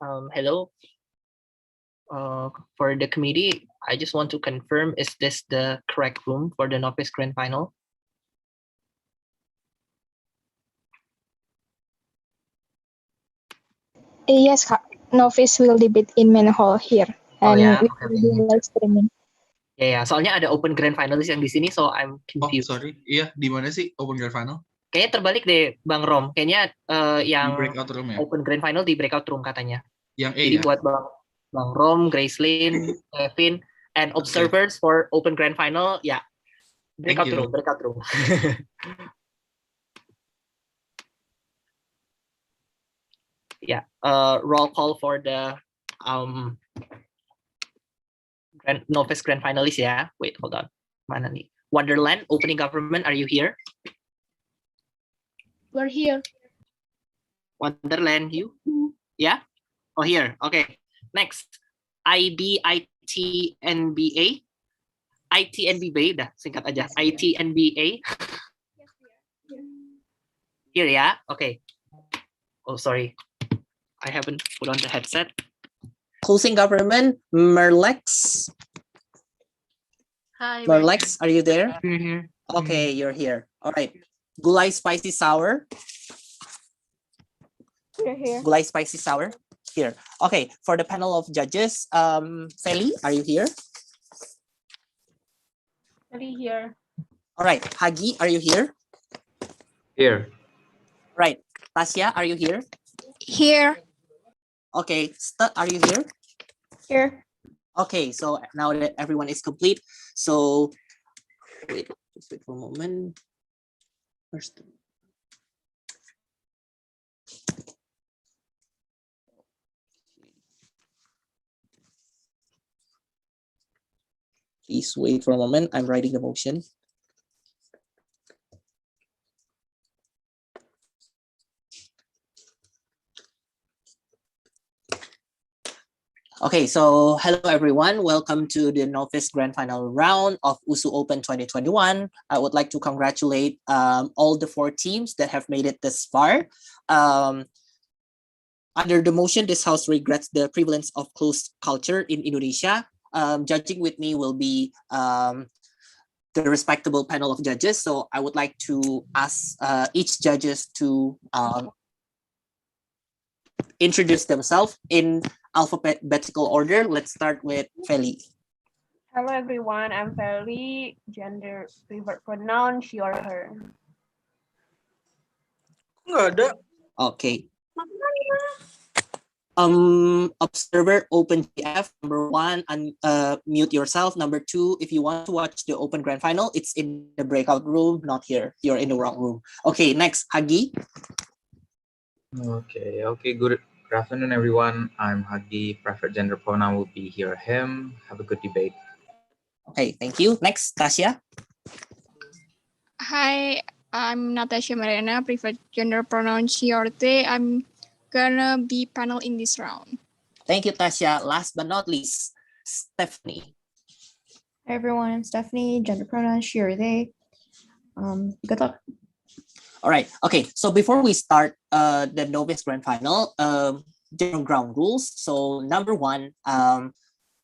Hello. For the committee, I just want to confirm, is this the correct room for the novice grand final? Yes, Kak. Novice will debate in main hall here. Oh, And yeah? we Okay, will do live streaming. Ya, soalnya ada open grand finalist yang di sini, so I'm Oh, confused. sorry. Iya, di mana sih Open Grand Final? Kayaknya terbalik deh, Bang Rom. Kayaknya Di yang breakout room ya? open grand final di breakout room katanya. Yang E Jadi ya? buat Bang Rom, Gracelyn, Kevin, and observers for open grand final, ya, breakout you. room, breakout room. Yeah, roll call for the novice grand finalist ya. Wait, hold on. Mana nih? Wonderland, opening government, are you here? We're here. Wonderland, you? Yeah? Oh, here. Okay. Next. IBITNBA. ITNBA, dah singkat aja. ITNBA. Here ya. Okay. Oh, sorry. I haven't put on the headset. Closing government, Merlex. Hi. Merlex, are you there? Mm-hmm. Okay, you're here. All right. Gulai spicy sour. We're here. Gulai spicy sour. Here. Okay, for the panel of judges, Feli, are you here? Feli here. All right. Hagi, are you here? Here. Right. Tasya, are you here? Here. Okay. Sta, are you here? Here. Okay, so now that everyone is complete, so wait, just wait for a moment. First. Please wait for a moment. I'm writing the motion. Okay, so hello everyone. Welcome to the novice grand final round of USU Open 2021. I would like to congratulate all the 4 teams that have made it this far. Under the motion, this house regrets the prevalence of closed culture in Indonesia. Judging with me will be the respectable panel of judges. So I would like to ask each judges to introduce themselves in alphabetical order. Let's start with Feli. Hello everyone, I'm Feli. Gender preferred pronoun she or her. Nggak ada. Okay. Observer OpenGF, number 1, mute yourself. Number 2, if you want to watch the open grand final, it's in the breakout room, not here. You're in the wrong room. Okay, next, Hagi. Okay, good afternoon, everyone. I'm Hagi. Preferred gender pronoun will be he or him. Have a good debate. Okay, thank you. Next, Tasya. Hi, I'm Natasha Mariana. Preferred gender pronoun she or they. I'm gonna be panel in this round. Thank you, Tasya. Last but not least, Stephanie. Hi everyone, I'm Stephanie. Gender pronoun she or they. Good luck. All right. Okay. So before we start the novice grand final, different ground rules. So number 1,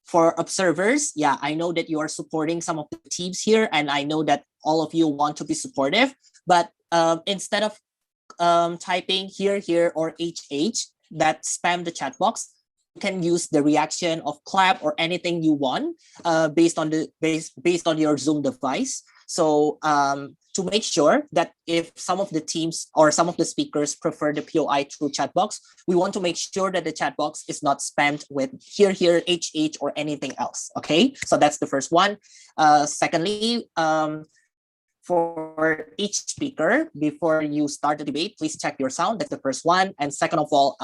for observers, yeah, I know that you are supporting some of the teams here, and I know that all of you want to be supportive. But instead of typing here, or HH, that spam the chat box, you can use the reaction of clap or anything you want based on your Zoom device. So to make sure that if some of the teams or some of the speakers prefer the POI through chat box, we want to make sure that the chat box is not spammed with here, HH, or anything else. Okay, so that's the first one. Secondly, for each speaker, before you start the debate, please check your sound. That's the first one. And second of all,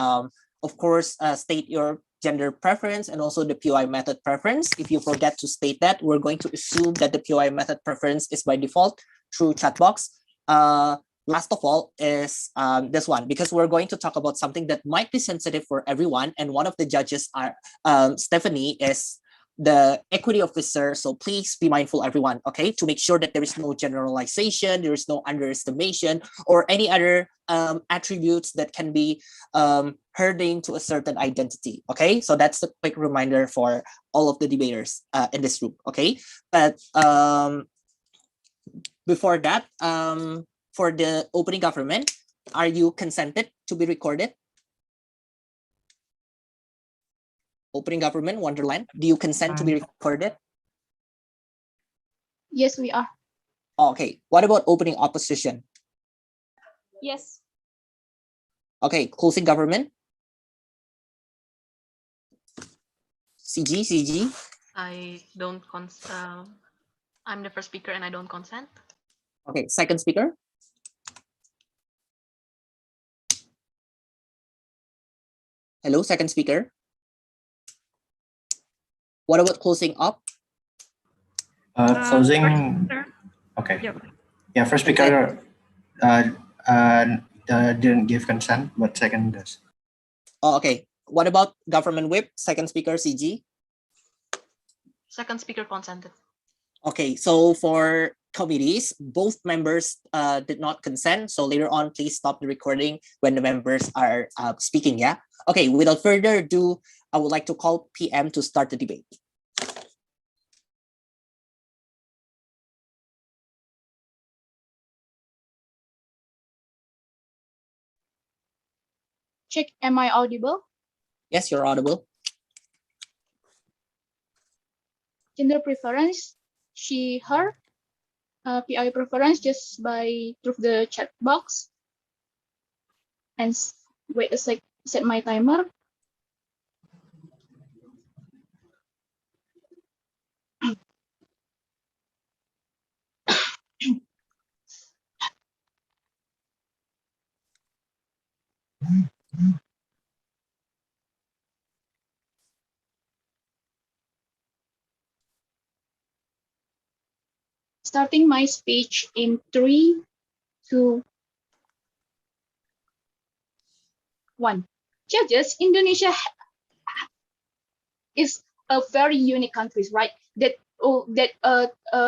of course, state your gender preference and also the POI method preference. If you forget to state that, we're going to assume that the POI method preference is by default through chat box. Last of all is this one, because we're going to talk about something that might be sensitive for everyone. And one of the judges are Stephanie is the equity officer. So please be mindful, everyone, okay, to make sure that there is no generalization, there is no underestimation, or any other attributes that can be hurting to a certain identity. Okay, so that's a quick reminder for all of the debaters in this room. Okay, but before that, for the opening government, are you consented to be recorded? Opening government, Wonderland, do you consent to be recorded? Yes, we are. Okay, what about opening opposition? Yes. Okay, closing government? CG? I don't I'm the first speaker and I don't consent. Okay, second speaker? Hello, second speaker? What about closing up? Closing. Okay. Yep. Yeah, first speaker didn't give consent, but second does. Oh, okay. What about government whip? Second speaker, CG? Second speaker consented. Okay, so for committees, both members did not consent. So later on, please stop the recording when the members are speaking, yeah? Okay, without further ado, I would like to call PM to start the debate. Check, am I audible? Yes, you're audible. Gender preference, she, her. PI preference just by through the chat box. And wait a sec, set my timer. Starting my speech in 3, 2, 1. Judges, Indonesia is a very unique country, right? That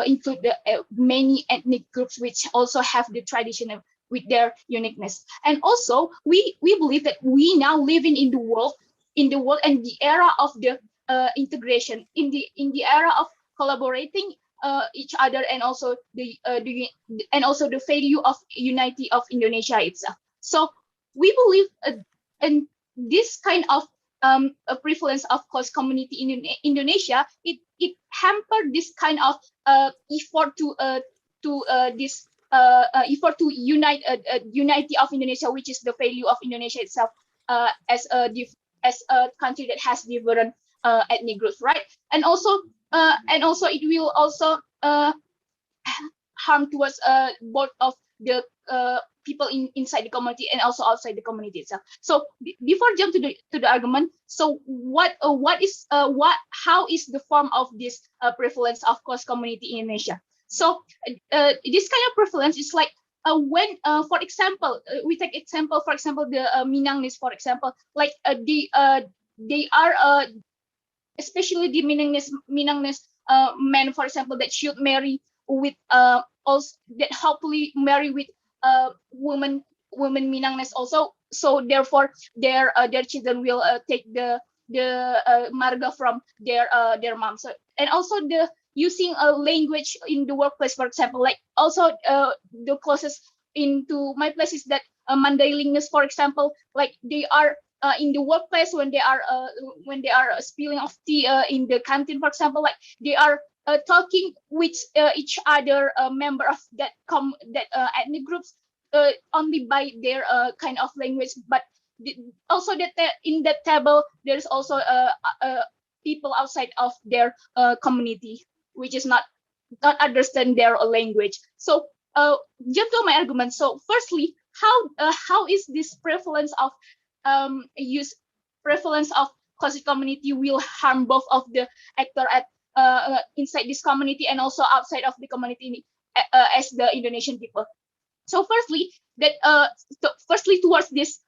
include the many ethnic groups which also have the tradition with their uniqueness. And also, we believe that we now living in the world and the era of the integration, in the era of collaborating each other, and also the value of unity of Indonesia itself. So we believe in this kind of a prevalence of closed community in Indonesia, it hampered this kind of effort to unite unity of Indonesia, which is the value of Indonesia itself as a country that has different ethnic groups, right? And also it will also harm towards both of the people inside the community and also outside the community itself. So before jump to the argument, so how is the form of this prevalence of closed community in Indonesia? So this kind of prevalence is like when for example we take example, for example, the Minangnis, for example, like they are especially the Minangnis men, for example, that should marry with also that hopefully marry with women Minangnis also. So therefore their children will take the marga from their mom. So, and also the using a language in the workplace, for example, like also the closest into my place is that Mandailingness, for example, like they are in the workplace when they are spilling of tea in the canteen, for example, like they are talking with each other member of that ethnic groups only by their kind of language. But also that in that table there's also people outside of their community which is not understand their language. So jump to my argument. So firstly, how is this prevalence of closed community will harm both of the actor at inside this community and also outside of the community as the Indonesian people. So firstly, towards this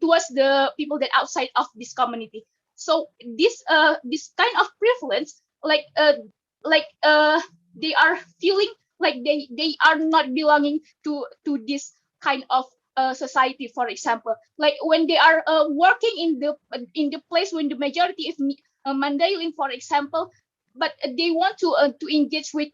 towards the people that outside of this community. So this kind of prevalence like they are feeling like they are not belonging to this kind of society. For example, like when they are working in the place when the majority is Mandailing, for example, but they want to engage with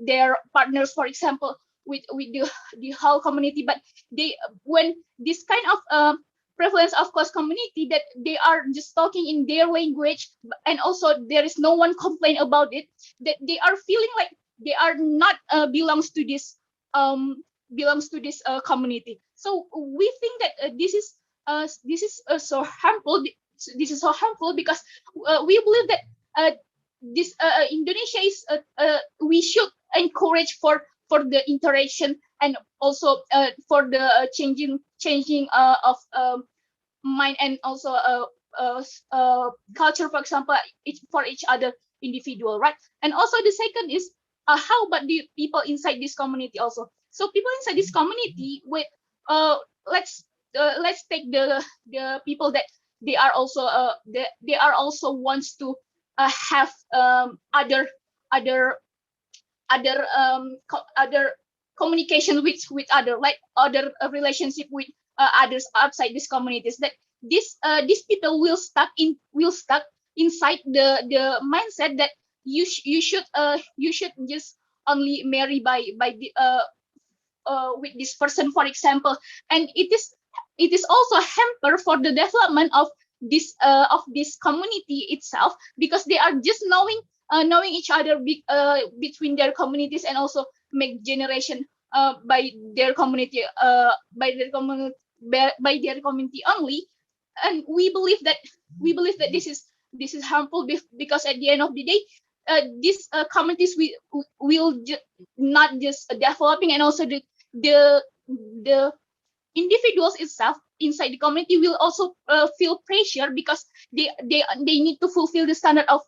their partners, for example, with the whole community, but they when this kind of prevalence of course community that they are just talking in their language, and also there is no one complain about it, that they are feeling like they are not belongs to this community. So we think that this is so harmful. This is so harmful because we believe that this Indonesia is we should encourage for the interaction, and also for the changing of mind, and also culture, for example, for each other individual, right? And also the second is how about the people inside this community also? So people inside this community with let's take the people that they are also they are also wants to have other other communication with other, like other relationship with others outside these communities, that these people will stuck inside the mindset that you should just only marry by the with this person, for example. And it is also hamper for the development of this community itself, because they are just knowing each other between their communities, and also make generation by their community by their community only. And we believe that this is harmful, because at the end of the day these communities will not just developing, and also the individuals itself inside the community will also feel pressure, because they need to fulfill the standard of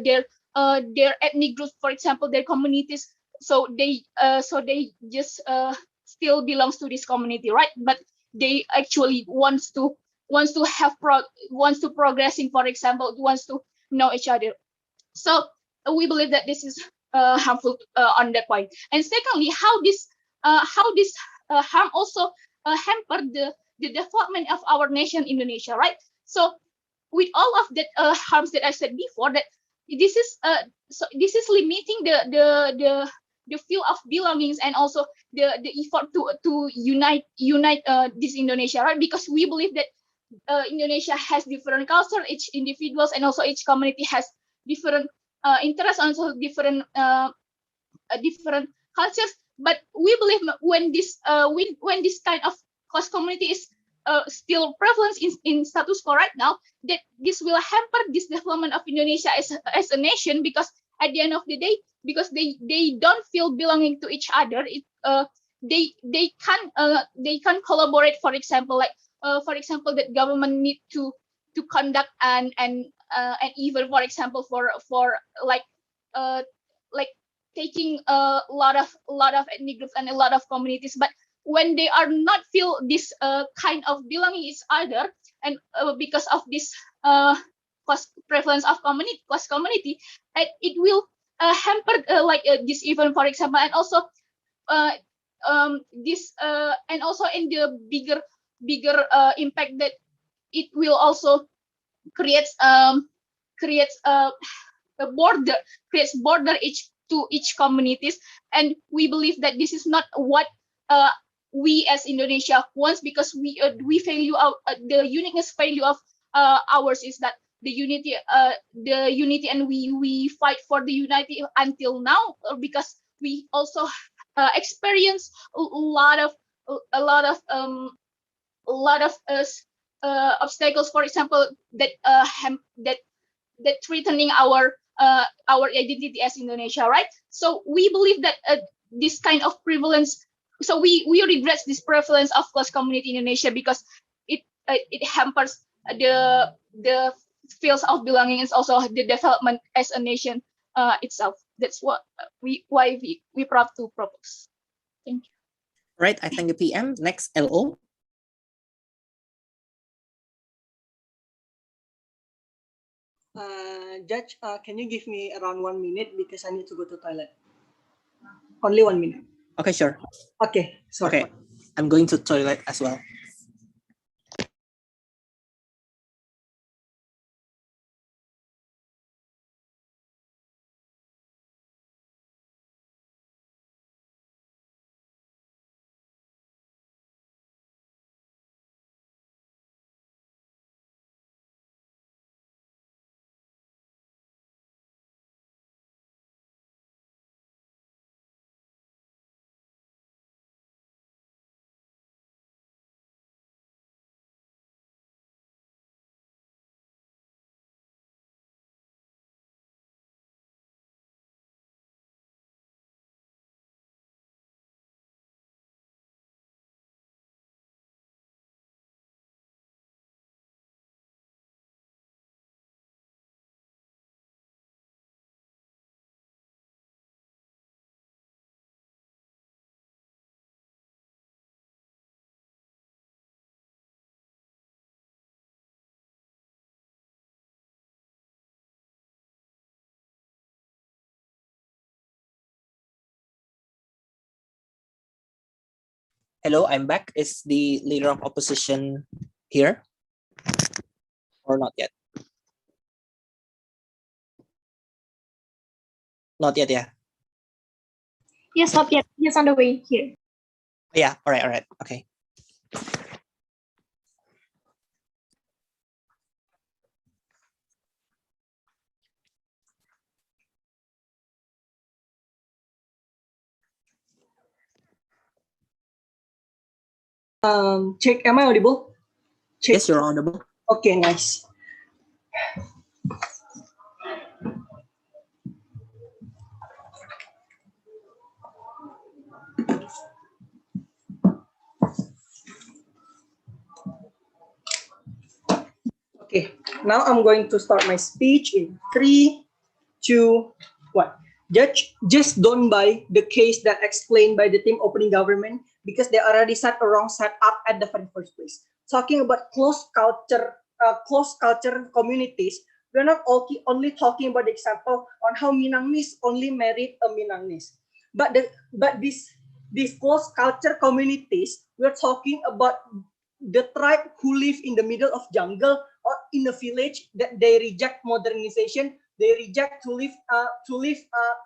their ethnic groups, for example, their communities. So they just still belongs to this community, right? But they actually wants to wants to progressing, for example, wants to know each other. So we believe that this is harmful on that point. And secondly, how this harm also hamper the development of our nation, Indonesia, right? So with all of that harms that I said before, that this is this is limiting the feel of belongings, and also the effort to unite this Indonesia, right? Because we believe that Indonesia has different culture, each individuals, and also each community has different interests, also different different cultures. But we believe when this kind of host community is still prevalent in status quo right now, that this will hamper this development of Indonesia as a nation, because at the end of the day, because they don't feel belonging to each other, they can collaborate, for example, like for example, that government need to conduct an event, for example, for like like taking a lot of ethnic groups and a lot of communities. But when they are not feel this kind of belonging each other, and because of this prevalence of community, it will hamper like this event, for example. And also this and also in the bigger impact, that it will also creates a border, creates border each communities. And we believe that this is not what we as Indonesia wants, because we value the uniqueness value of ours is that the unity, and we fight for the unity until now, because we also experience a lot of obstacles, for example, that that threatening our identity as Indonesia, right? So we believe that this kind of prevalence, so we regret this prevalence of class community in Indonesia, because it hampers the feels of belonging, and also the development as a nation itself. That's what why we proud to propose. Thank you. Right, I thank you, PM. Next, LO. Judge, can you give me around 1 minute because I need to go to toilet? Only 1 minute. Okay, sure. Okay, sorry. Okay, I'm going to toilet as well. Hello, I'm back. Is the leader of opposition here? Or not yet? Not yet, yeah. Yes, not yet. He's on the way here. Yeah, all right, okay. Check, am I audible? Check. Yes, you're audible. Okay, nice. Okay, now I'm going to start my speech in 3, 2, 1. Judge, just don't buy the case that explained by the team opening government because they already set a wrong setup at the very first place. Talking about closed culture communities, we're not only talking about the example on how Minangnis only married a Minangnis, but these closed culture communities, we're talking about the tribe who live in the middle of jungle or in a village that they reject modernization. They reject to live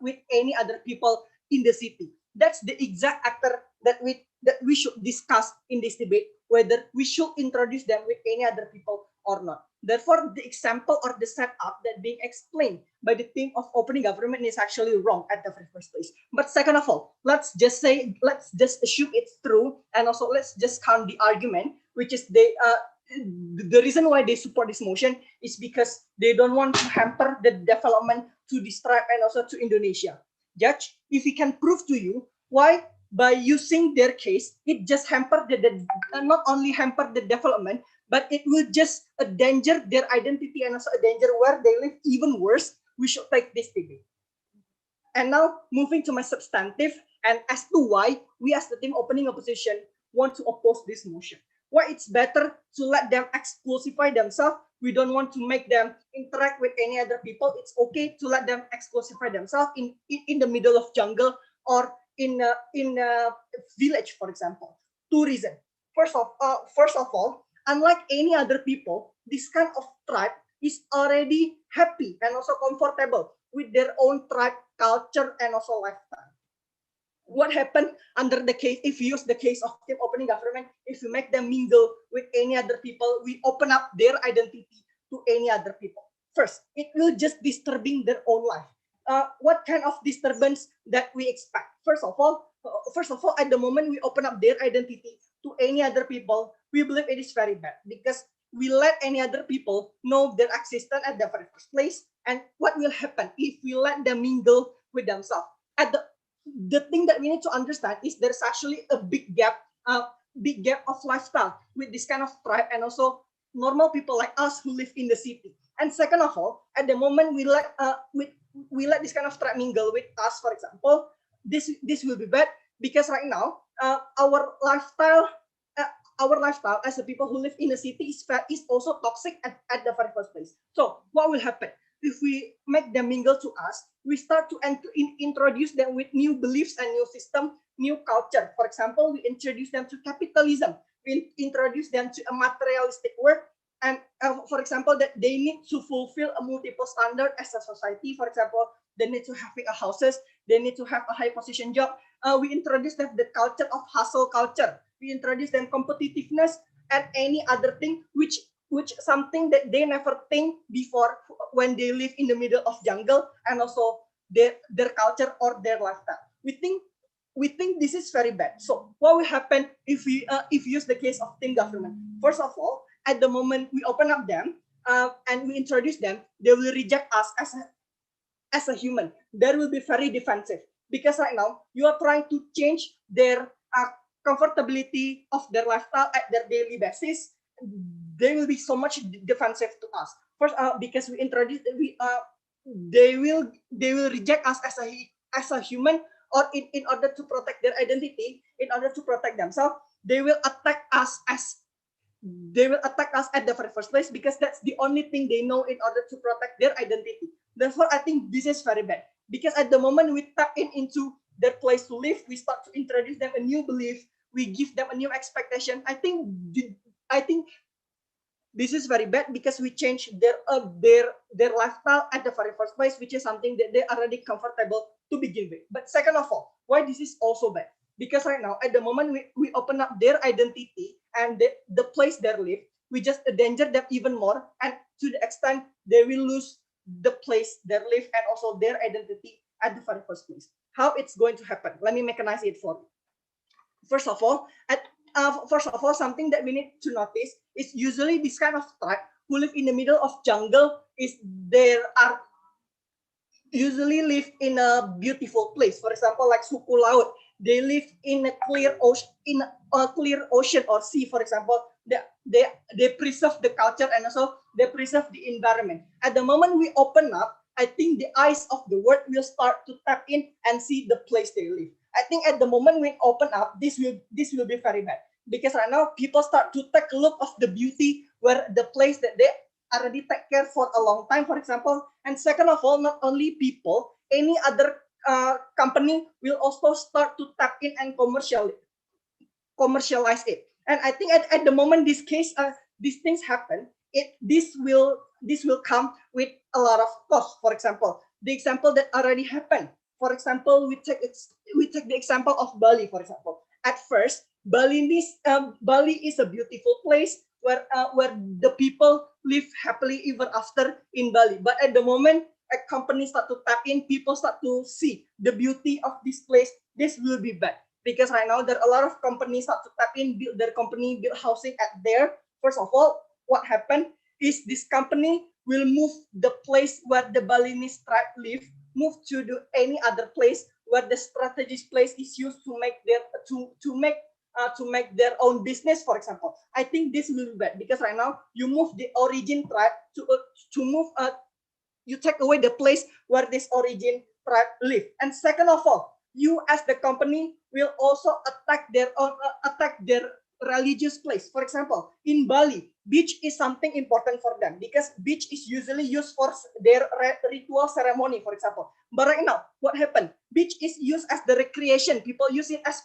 with any other people in the city. That's the exact actor that we should discuss in this debate, whether we should introduce them with any other people or not. Therefore, the example or the setup that being explained by the team of opening government is actually wrong at the very first place. But second of all, let's just assume it's true, and also let's just count the argument, which is the reason why they support this motion is because they don't want to hamper the development to this tribe and also to Indonesia. Judge, if we can prove to you why by using their case, it just hamper not only hamper the development, but it will just endanger their identity and also endanger where they live even worse, we should take this debate. And now moving to my substantive and as to why we as the team opening opposition want to oppose this motion. Why it's better to let them exclusify themselves. We don't want to make them interact with any other people. It's okay to let them exclusify themselves in the middle of jungle or in a village, for example. Two reasons. First of all, unlike any other people, this kind of tribe is already happy and also comfortable with their own tribe, culture, and also lifestyle. What happened under the case, if you use the case of team opening government, if you make them mingle with any other people, we open up their identity to any other people. First, it will just disturbing their own life. What kind of disturbance that we expect? First of all, at the moment we open up their identity to any other people, we believe it is very bad because we let any other people know their existence at the very first place. And what will happen if we let them mingle with themselves? The thing that we need to understand is there's actually a big gap of lifestyle with this kind of tribe and also normal people like us who live in the city. And second of all, at the moment we let this kind of tribe mingle with us, for example, this will be bad because right now our lifestyle our lifestyle as a people who live in a city is also toxic at the very first place. So what will happen if we make them mingle to us? We start to introduce them with new beliefs and new system, new culture. For example, we introduce them to capitalism. We introduce them to a materialistic world. And for example, that they need to fulfill a multiple standard as a society. For example, they need to have a houses, they need to have a high position job. We introduce them the culture of hustle culture. We introduce them competitiveness and any other thing which something that they never think before when they live in the middle of jungle, and also their culture or their lifestyle. We think this is very bad. So what will happen if we use the case of team government? First of all, at the moment we open up them and we introduce them, they will reject us as a human. They will be very defensive because right now you are trying to change their comfortability of their lifestyle at their daily basis. They will be so much defensive to us. First, because we introduce, they will reject us as a human, or in order to protect their identity, in order to protect themselves, they will attack us at the very first place, because that's the only thing they know in order to protect their identity. Therefore, I think this is very bad, because at the moment we tap into their place to live, we start to introduce them a new belief, we give them a new expectation. I think this is very bad, because we change their lifestyle at the very first place, which is something that they are already comfortable to begin with. But second of all, why this is also bad? Because right now, at the moment we open up their identity and the place they live, we just endanger them even more, and to the extent they will lose the place they live and also their identity at the very first place. How it's going to happen? Let me mechanize it for you. First of all, something that we need to notice is usually this kind of tribe who live in the middle of jungle usually live in a beautiful place. For example, like suku laut, they live in a clear ocean or sea. For example, they preserve the culture and also they preserve the environment. At the moment we open up, I think the eyes of the world will start to tap in and see the place they live. I think at the moment we open up, this will be very bad, because right now people start to take a look of the beauty where the place that they already take care for a long time, for example. And second of all, not only people, any other company will also start to tap in and commercialize it. And I think at the moment these things happen, this will come with a lot of cost. For example, the example that already happened. For example, we take the example of Bali. For example, at first, Bali is a beautiful place where the people live happily ever after in Bali. But at the moment, a company start to tap in, people start to see the beauty of this place. This will be bad, because right now there are a lot of companies start to tap in, build their company, build housing at there. First of all, what happened is this company will move the place where the Balinese tribe live, move to any other place where the strategic place is used to make their own business. For example, I think this will be bad, because right now you move the origin tribe you take away the place where this origin tribe live. And second of all, you as the company will also attack their religious place. For example, in Bali, beach is something important for them, because beach is usually used for their ritual ceremony, for example. But right now, what happened? Beach is used as the recreation. People use it as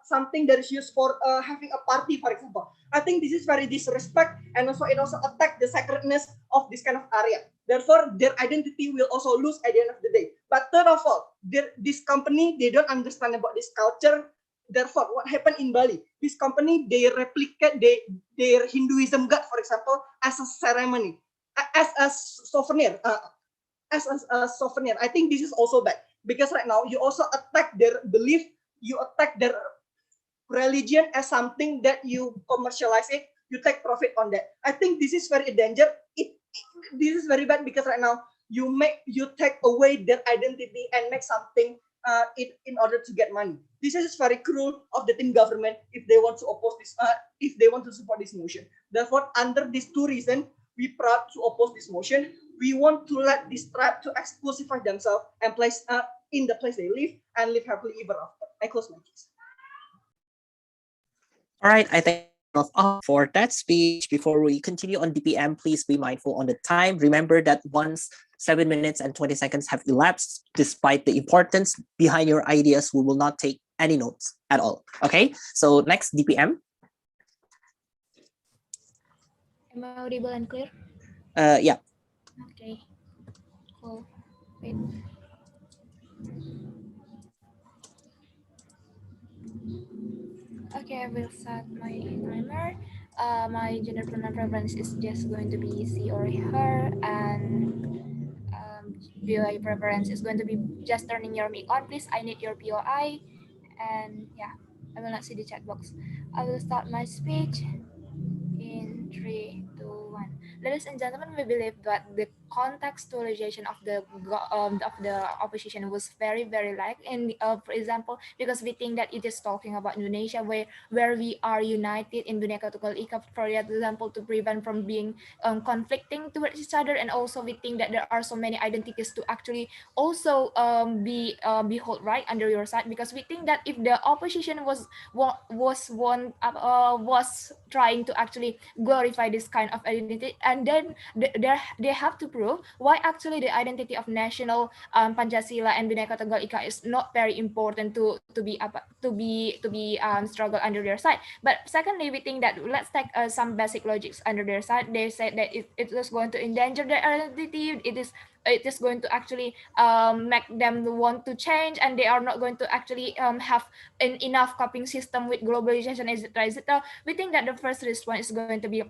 something that is used for having a party, for example. I think this is very disrespect, and also it also attack the sacredness of this kind of area. Therefore, their identity will also lose at the end of the day. But third of all, this company, they don't understand about this culture. Therefore, what happened in Bali? This company, they replicate their Hinduism god, for example, as a ceremony, as a souvenir. I think this is also bad, because right now you also attack their belief, you attack their religion as something that you commercialize it, you take profit on that. I think this is very dangerous. This is very bad, because right now you take away their identity and make something in order to get money. This is very cruel of the team government if they want to oppose this, if they want to support this motion. Therefore, under these two reasons, we proud to oppose this motion. We want to let this tribe to exclusify themselves and place in the place they live and live happily ever after. I close my case. All right, I think for that speech. Before we continue on DPM, please be mindful on the time. Remember that once 7 minutes and 20 seconds have elapsed, despite the importance behind your ideas, we will not take any notes at all. Okay, so next DPM. Am I audible and clear? Yeah. Okay. Cool. Wait. Okay, I will start my timer. My gender pronoun preference is just going to be she or her, and POI preference is going to be just turning your mic on, please. I need your POI, and yeah, I will not see the chat box. I will start my speech in 3, 2, 1. Ladies and gentlemen, we believe that the contextualization of the opposition was very like in for example, because we think that it is talking about Indonesia where we are united in Bhinneka Tunggal Ika, for example, to prevent from being conflicting towards each other, and also we think that there are so many identities to actually also be hold right under your side, because we think that if the opposition was trying to actually glorify this kind of identity, and then they have to prove why actually the identity of national Pancasila and Bhinneka Tunggal Ika is not very important to be struggle under their side. But secondly, we think that let's take some basic logics under their side. They said that it is going to endanger their identity. It is going to actually make them want to change, and they are not going to actually have an enough coping system with globalization, etc., etc. We think that the first response is going to be,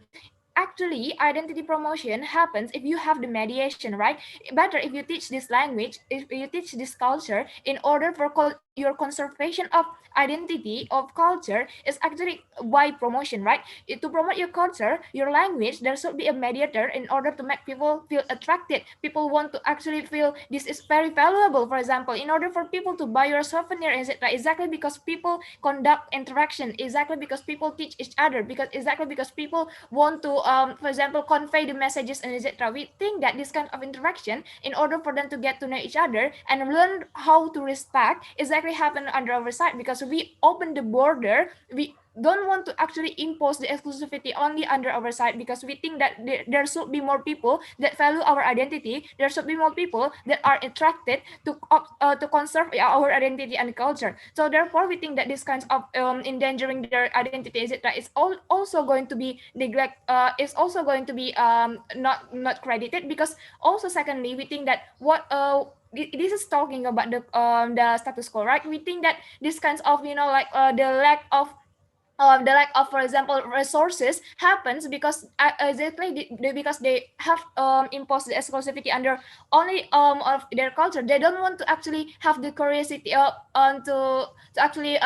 actually identity promotion happens if you have the mediation, right? Better if you teach this language, if you teach this culture, in order for your conservation of identity of culture is actually why promotion, right? To promote your culture, your language, there should be a mediator in order to make people feel attracted. People want to actually feel this is very valuable. For example, in order for people to buy your souvenir, etc., exactly because people conduct interaction, exactly because people teach each other, exactly because people want to for example, convey the messages and etc. We think that this kind of interaction, in order for them to get to know each other and learn how to respect, exactly happen under our side, because we open the border. We don't want to actually impose the exclusivity only under our side, because we think that there should be more people that value our identity. There should be more people that are attracted to conserve our identity and culture. So therefore, we think that this kinds of endangering their identity, etc., is also going to be neglect. Is also going to be not credited, because also secondly, we think that this is talking about the status quo, right? We think that this kinds of like the lack of, for example, resources happens because exactly because they have imposed the exclusivity under only of their culture. They don't want to actually have the curiosity to actually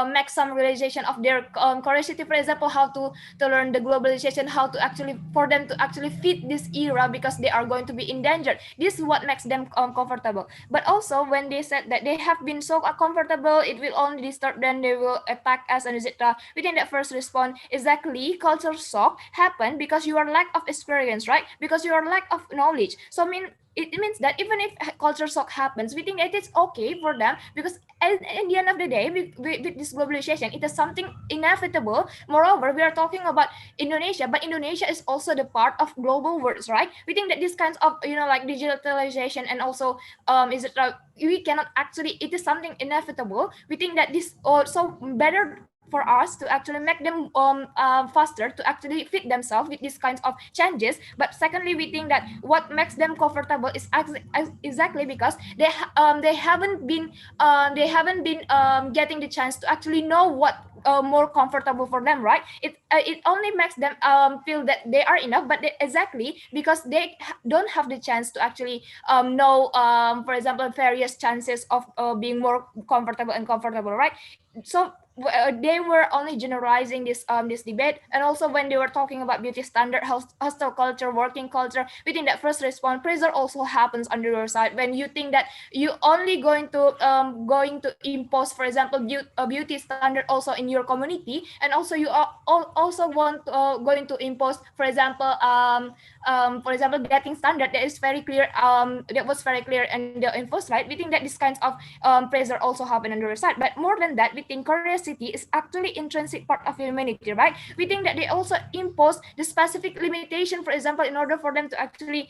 make some realization of their curiosity, for example, how to learn the globalization, how to actually for them to actually fit this era, because they are going to be endangered. This is what makes them comfortable. But also when they said that they have been so comfortable, it will only disturb them, they will attack us, and etc. Within that first response, exactly, culture shock happen because your lack of experience, right? Because your lack of knowledge. So it means that even if culture shock happens, we think that it's okay for them, because at the end of the day, with this globalization, it is something inevitable. Moreover, we are talking about Indonesia, but Indonesia is also the part of global worlds, right? We think that these kinds of like digitalization and also is it we cannot actually, it is something inevitable. We think that this also better for us to actually make them faster to actually fit themselves with these kinds of changes. But secondly, we think that what makes them comfortable is exactly because they haven't been getting the chance to actually know what more comfortable for them, right? It only makes them feel that they are enough, but exactly because they don't have the chance to actually know, for example, various chances of being more comfortable, right? So they were only generalizing this debate. And also when they were talking about beauty standard, hostile culture, working culture, within that first response, pressure also happens under your side when you think that you only going to impose, for example, beauty standard also in your community, and also you are also going to impose, for example, getting standard that is very clear, that was very clear in the info slide. We think that this kinds of pressure also happen on the other side. But more than that, we think curiosity diversity is actually intrinsic part of humanity, right? We think that they also impose the specific limitation, for example, in order for them to actually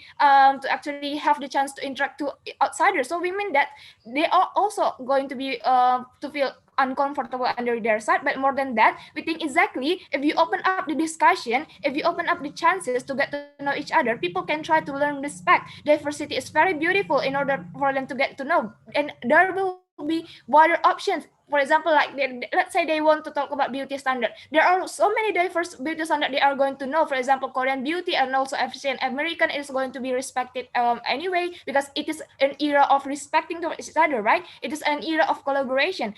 have the chance to interact to outsiders. So we mean that they are also going to be to feel uncomfortable under their side. But more than that, we think exactly if you open up the discussion, if you open up the chances to get to know each other, people can try to learn respect. Diversity is very beautiful in order for them to get to know, and there will be wider options. For example, like let's say they want to talk about beauty standard, there are so many diverse beauty standard they are going to know. For example, Korean beauty and also African American is going to be respected anyway, because it is an era of respecting to each other, right? It is an era of collaboration.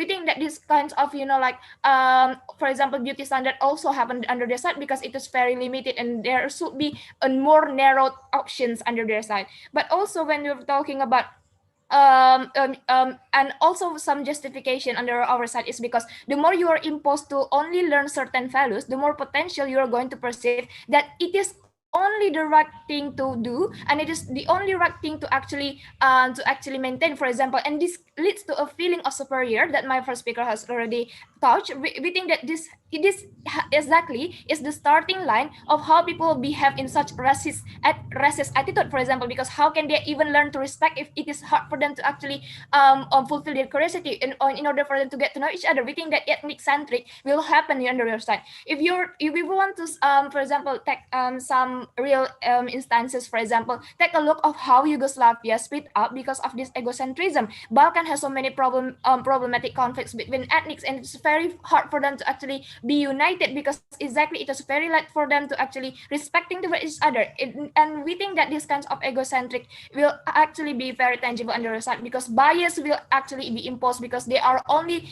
We think that these kinds of for example, beauty standard also happen under their side because it is very limited, and there should be a more narrowed options under their side. But also when we're talking about and also some justification under our side is because the more you are imposed to only learn certain values, the more potential you are going to perceive that it is only the right thing to do, and it is the only right thing to actually maintain, for example. And this leads to a feeling of superior that my first speaker has already touched. We think that this exactly is the starting line of how people behave in such racist attitude, for example, because how can they even learn to respect if it is hard for them to actually fulfill their curiosity in order for them to get to know each other. We think that ethnic centric will happen on the other side. If we want to for example take some real instances, for example, take a look of how Yugoslavia split up because of this egocentrism. Balkan has so many problematic conflicts between ethnics, and it's very hard for them to actually be united because exactly it is very light for them to actually respecting to each other. And we think that these kinds of egocentric will actually be very tangible under the side, because bias will actually be imposed because they are only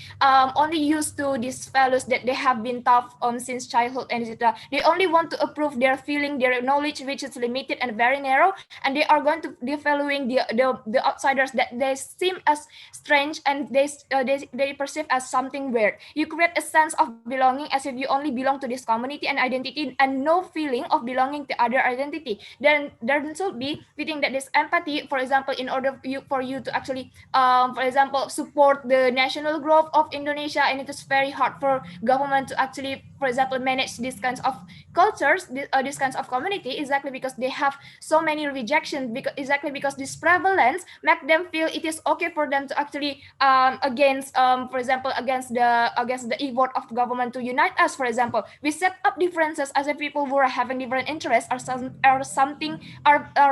used to these values that they have been taught since childhood, and etc. They only want to approve their feeling, their knowledge, which is limited and very narrow, and they are going to be following the outsiders that they seem as strange, and they perceive as something weird. You create a sense of belonging as if you only belong to this community and identity, and no feeling of belonging to other identity. Then there should be, we think that this empathy, for example, in order for you to actually for example support the national growth of Indonesia, and it is very hard for government to actually, for example, manage these kinds of cultures, these kinds of community, exactly because they have so many rejections, because this prevalence make them feel it is okay for them to actually against for example against the effort of government to unite us. For example, we set up differences as if people who are having different interests are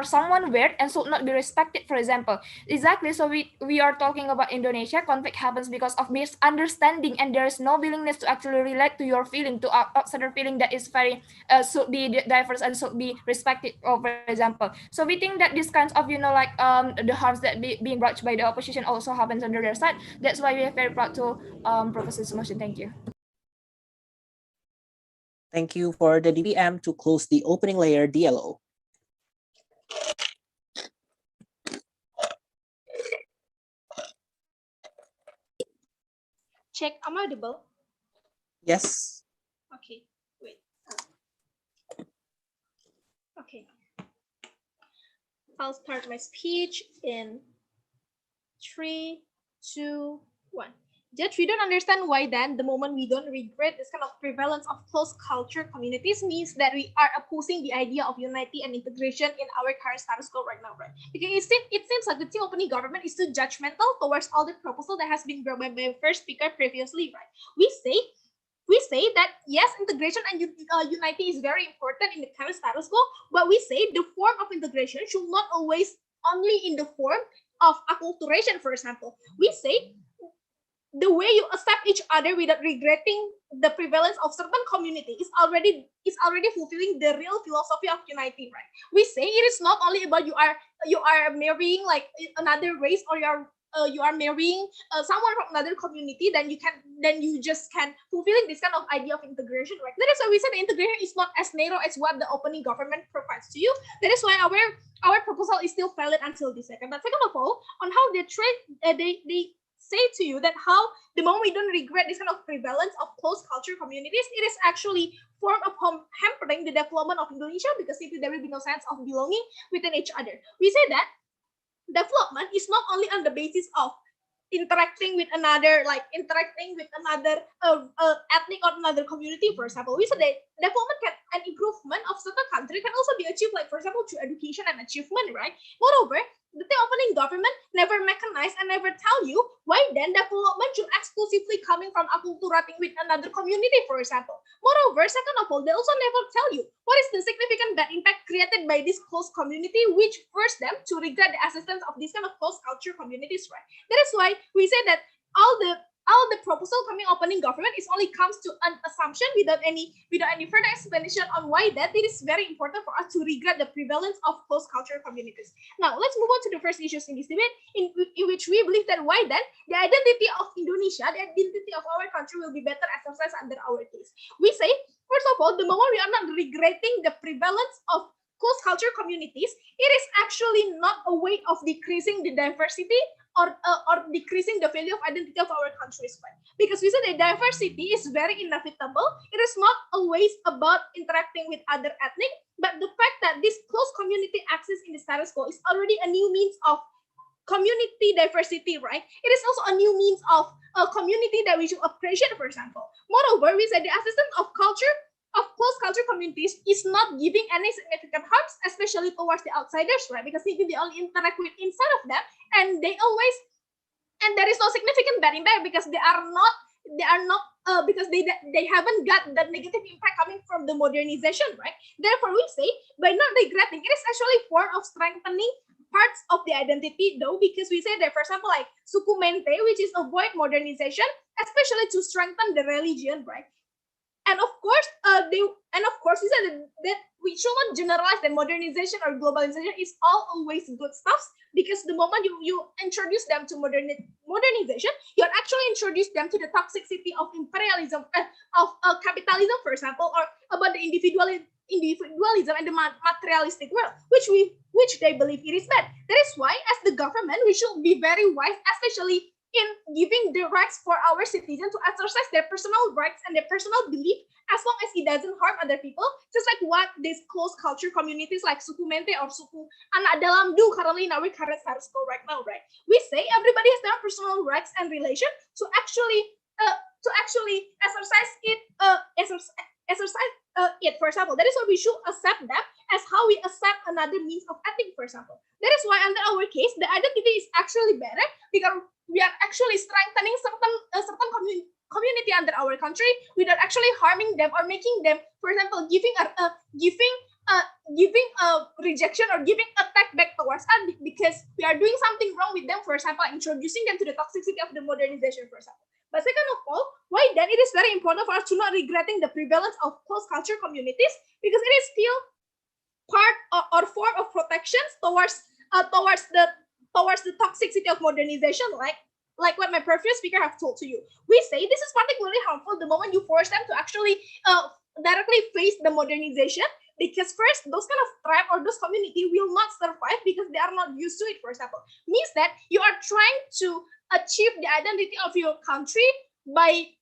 someone weird and should not be respected, for example. Exactly. So we are talking about Indonesia. Conflict happens because of misunderstanding, and there is no willingness to actually relate to your feeling, to outsider feeling that is very should be diverse and should be respected, for example. So we think that these kinds of the harms that being brought by the opposition also happens under their side. That's why we are very proud to propose this motion. Thank you. Thank you for the DPM to close the opening layer DLO. Check, am I audible? Yes. Okay, wait. Okay. I'll start my speech in 3, 2, 1. Yet we don't understand why then the moment we don't regret this kind of prevalence of close culture communities means that we are opposing the idea of unity and integration in our current status quo right now, right? Because it seems like the team opening government is too judgmental towards all the proposal that has been brought by my first speaker previously, right? We say that yes, integration and unity is very important in the current status quo, but we say the form of integration should not always only in the form of acculturation, for example. We say the way you accept each other without regretting the prevalence of certain community is already fulfilling the real philosophy of unity, right? We say it is not only about you are marrying like another race, or you are marrying someone from another community, then you just can fulfilling this kind of idea of integration, right? That is why we said the integration is not as narrow as what the opening government provides to you. That is why our proposal is still valid until this second. But second of all, on how they say to you that how the moment we don't regret this kind of prevalence of close culture communities, it is actually form of hampering the development of Indonesia, because simply there will be no sense of belonging within each other. We say that development is not only on the basis of interacting with another ethnic or another community. For example, we said that development and improvement of certain country can also be achieved, like for example through education and achievement, right? Moreover, the thing opening government never mechanize and never tell you why then development should exclusively coming from acculturating with another community, for example. Moreover, second of all, they also never tell you what is the significant bad impact created by this close community, which force them to regret the existence of this kind of close culture communities, right? That is why we say that all the proposal coming opening government is only comes to an assumption without any further explanation on why that it is very important for us to regret the prevalence of close culture communities. Now let's move on to the first issues in this debate, in which we believe that why then the identity of Indonesia, the identity of our country will be better exercised under our case. We say, first of all, the moment we are not regretting the prevalence of close culture communities, it is actually not a way of decreasing the diversity or decreasing the value of identity of our countries, right? Because we say that diversity is very inevitable. It is not always about interacting with other ethnic, but the fact that this close community access in the status quo is already a new means of community diversity, right? It is also a new means of a community that we should appreciate, for example. Moreover, we say the existence of close culture communities is not giving any significant harms, especially towards the outsiders, right? Because they only interact with inside of them, and there is no significant bad impact because they are not because they haven't got that negative impact coming from the modernization, right? Therefore, we say by not regretting, it is actually form of strengthening parts of the identity, though, because we say that, for example, like suku mente, which is avoid modernization, especially to strengthen the religion, right? And of course, we said that we should not generalize that modernization or globalization is always good stuff, because the moment you introduce them to modernization, you're actually introduce them to the toxicity of imperialism, of capitalism, for example, or about the individualism and the materialistic world, which they believe it is bad. That is why, as the government, we should be very wise, especially in giving the rights for our citizens to exercise their personal rights and their personal belief, as long as it doesn't harm other people, just like what these close culture communities like suku mente or suku anak dalam do currently in our current status quo right now, right? We say everybody has their personal rights and relation to actually exercise it, for example. That is why we should accept them as how we accept another means of ethic, for example. That is why under our case, the identity is actually better because we are actually strengthening certain community under our country without actually harming them or making them, for example, giving a rejection or giving attack back towards us because we are doing something wrong with them, for example, introducing them to the toxicity of the modernization, for example. But second of all, why then it is very important for us to not regretting the prevalence of close culture communities, because it is still part or form of protections towards the toxicity of modernization, like what my previous speaker have told to you. We say this is particularly harmful the moment you force them to actually directly face the modernization, because first, those kind of tribe or those community will not survive because they are not used to it, for example. Means that you are trying to achieve the identity of your country by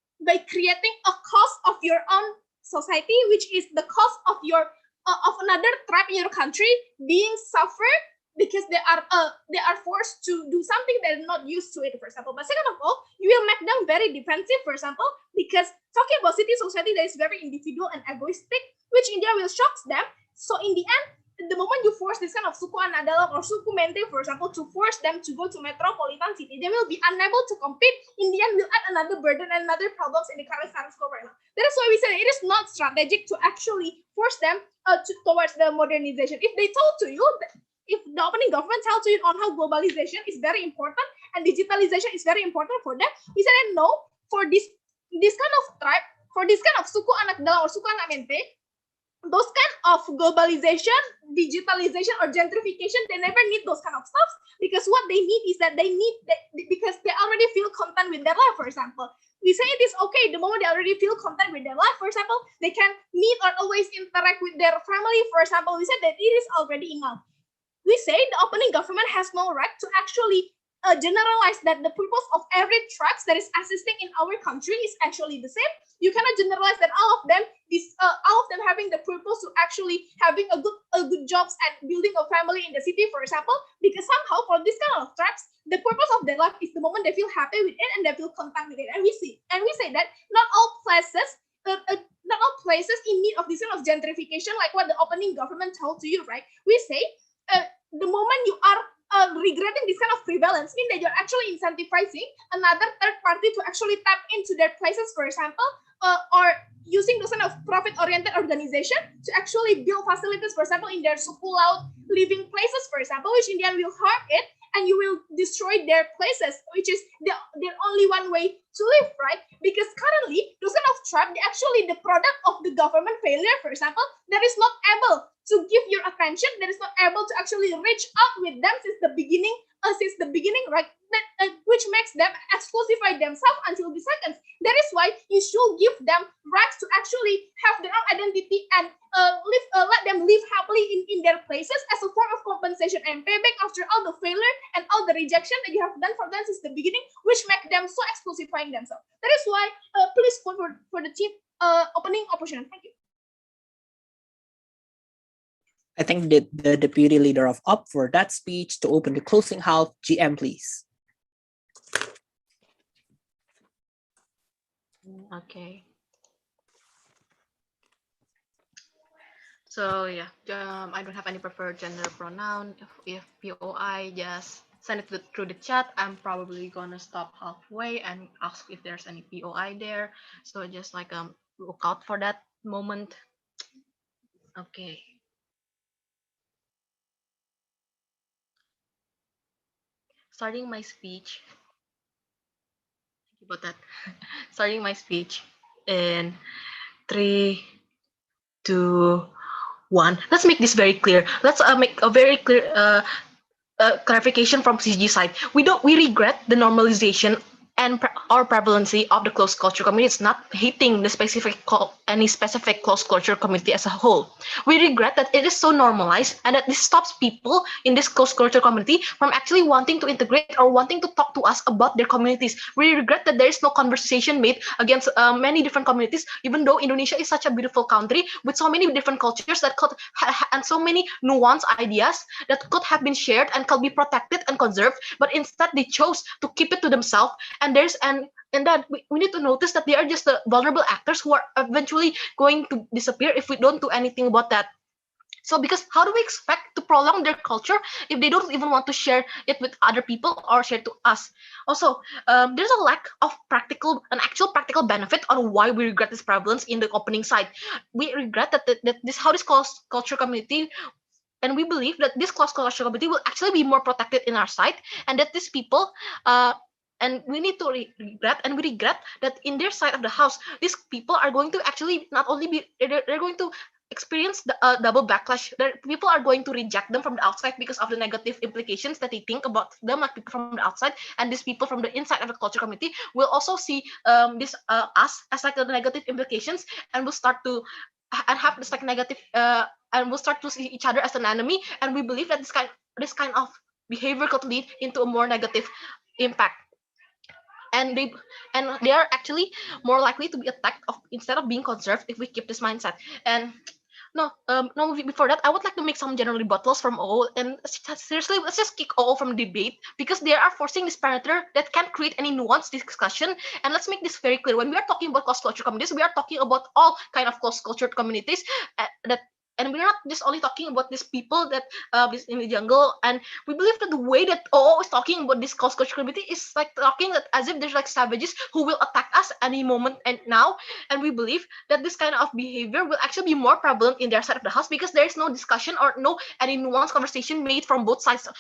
creating a cost of your own society, which is the cost of your of another tribe in your country being suffered because they are forced to do something they're not used to it, for example. But second of all, you will make them very defensive, for example, because talking about city society that is very individual and egoistic, which India will shock them. So in the end, the moment you force this kind of suku anak dalam or suku mente, for example, to force them to go to metropolitan city, they will be unable to compete. In the end, will add another burden and another problems in the current status quo right now. That is why we say it is not strategic to actually force them towards the modernization. If they told to you that, if the opening government tells you on how globalization is very important and digitalization is very important for them, we said no, for this kind of tribe, for this kind of suku anak dalam or suku anak mente, those kind of globalization, digitalization, or gentrification, they never need those kind of stuff, because what they need is that because they already feel content with their life, for example. We say it is okay the moment they already feel content with their life, for example, they can meet or always interact with their family, for example. We said that it is already enough. We say the opening government has no right to actually generalize that the purpose of every tribes that is existing in our country is actually the same. You cannot generalize that all of them having the purpose to actually having a good jobs and building a family in the city, for example, because somehow for this kind of tribes, the purpose of their life is the moment they feel happy with it and they feel content with it. And we say that not all places in need of this kind of gentrification, like what the opening government told to you, right? We say the moment you are regretting this kind of prevalence, mean that you're actually incentivizing another third party to actually tap into their places, for example, or using those kind of profit-oriented organization to actually build facilities, for example, in their pull-out living places, for example, which in the end will harm it, and you will destroy their places, which is their only one way to live, right? Because currently, those kind of tribe, they're actually the product of the government failure, for example, that is not able to give your attention, that is not able to actually reach out with them since the beginning, right? Which makes them exclusify themselves until the seconds. That is why you should give them rights to actually have their own identity and let them live happily in their places as a form of compensation and payback after all the failure and all the rejection that you have done for them since the beginning, which make them so exclusifying themselves. That is why please vote for the team opening opposition. Thank you. I think that the deputy leader of UP for that speech to open the closing half. GM, please. Okay. So yeah, I don't have any preferred gender pronoun. If POI, just send it through the chat. I'm probably gonna stop halfway and ask if there's any POI there. So just like look out for that moment. Okay. Starting my speech. Thank you about that. Starting my speech in 3, 2, 1. Let's make this very clear. Let's make a very clear clarification from CG side. We regret the normalization and our prevalency of the closed culture community. It's not hating the any specific closed culture community as a whole. We regret that it is so normalized and that this stops people in this closed culture community from actually wanting to integrate or wanting to talk to us about their communities. We regret that there is no conversation made against many different communities, even though Indonesia is such a beautiful country with so many different cultures that could and so many nuanced ideas that could have been shared and could be protected and conserved, but instead they chose to keep it to themselves. And that we need to notice that they are just the vulnerable actors who are eventually going to disappear if we don't do anything about that. So because how do we expect to prolong their culture if they don't even want to share it with other people or share to us? Also, there's a lack of actual practical benefit on why we regret this prevalence in the opening side. We regret that this culture community, and we believe that this cross-cultural community will actually be more protected in our side, and that these people and we need to regret that in their side of the house, these people are going to actually not only be they're going to experience the double backlash. That people are going to reject them from the outside because of the negative implications that they think about them, like people from the outside, and these people from the inside of the culture community will also see this us as like the negative implications, and will start to and have this like negative and we'll start to see each other as an enemy. And we believe that this kind of behavior could lead into a more negative impact, and they are actually more likely to be attacked instead of being conserved if we keep this mindset. And no, before that, I would like to make some general rebuttals from all. And seriously, let's just kick all from debate because they are forcing this parameter that can't create any nuanced discussion. And let's make this very clear: when we are talking about cross culture communities, we are talking about all kind of cross cultured communities and we're not just only talking about these people that in the jungle. And we believe that the way that OO is talking about this cross culture community is like talking that as if there's like savages who will attack us any moment and now. And we believe that this kind of behavior will actually be more prevalent in their side of the house because there is no discussion or no any nuanced conversation made from both sides of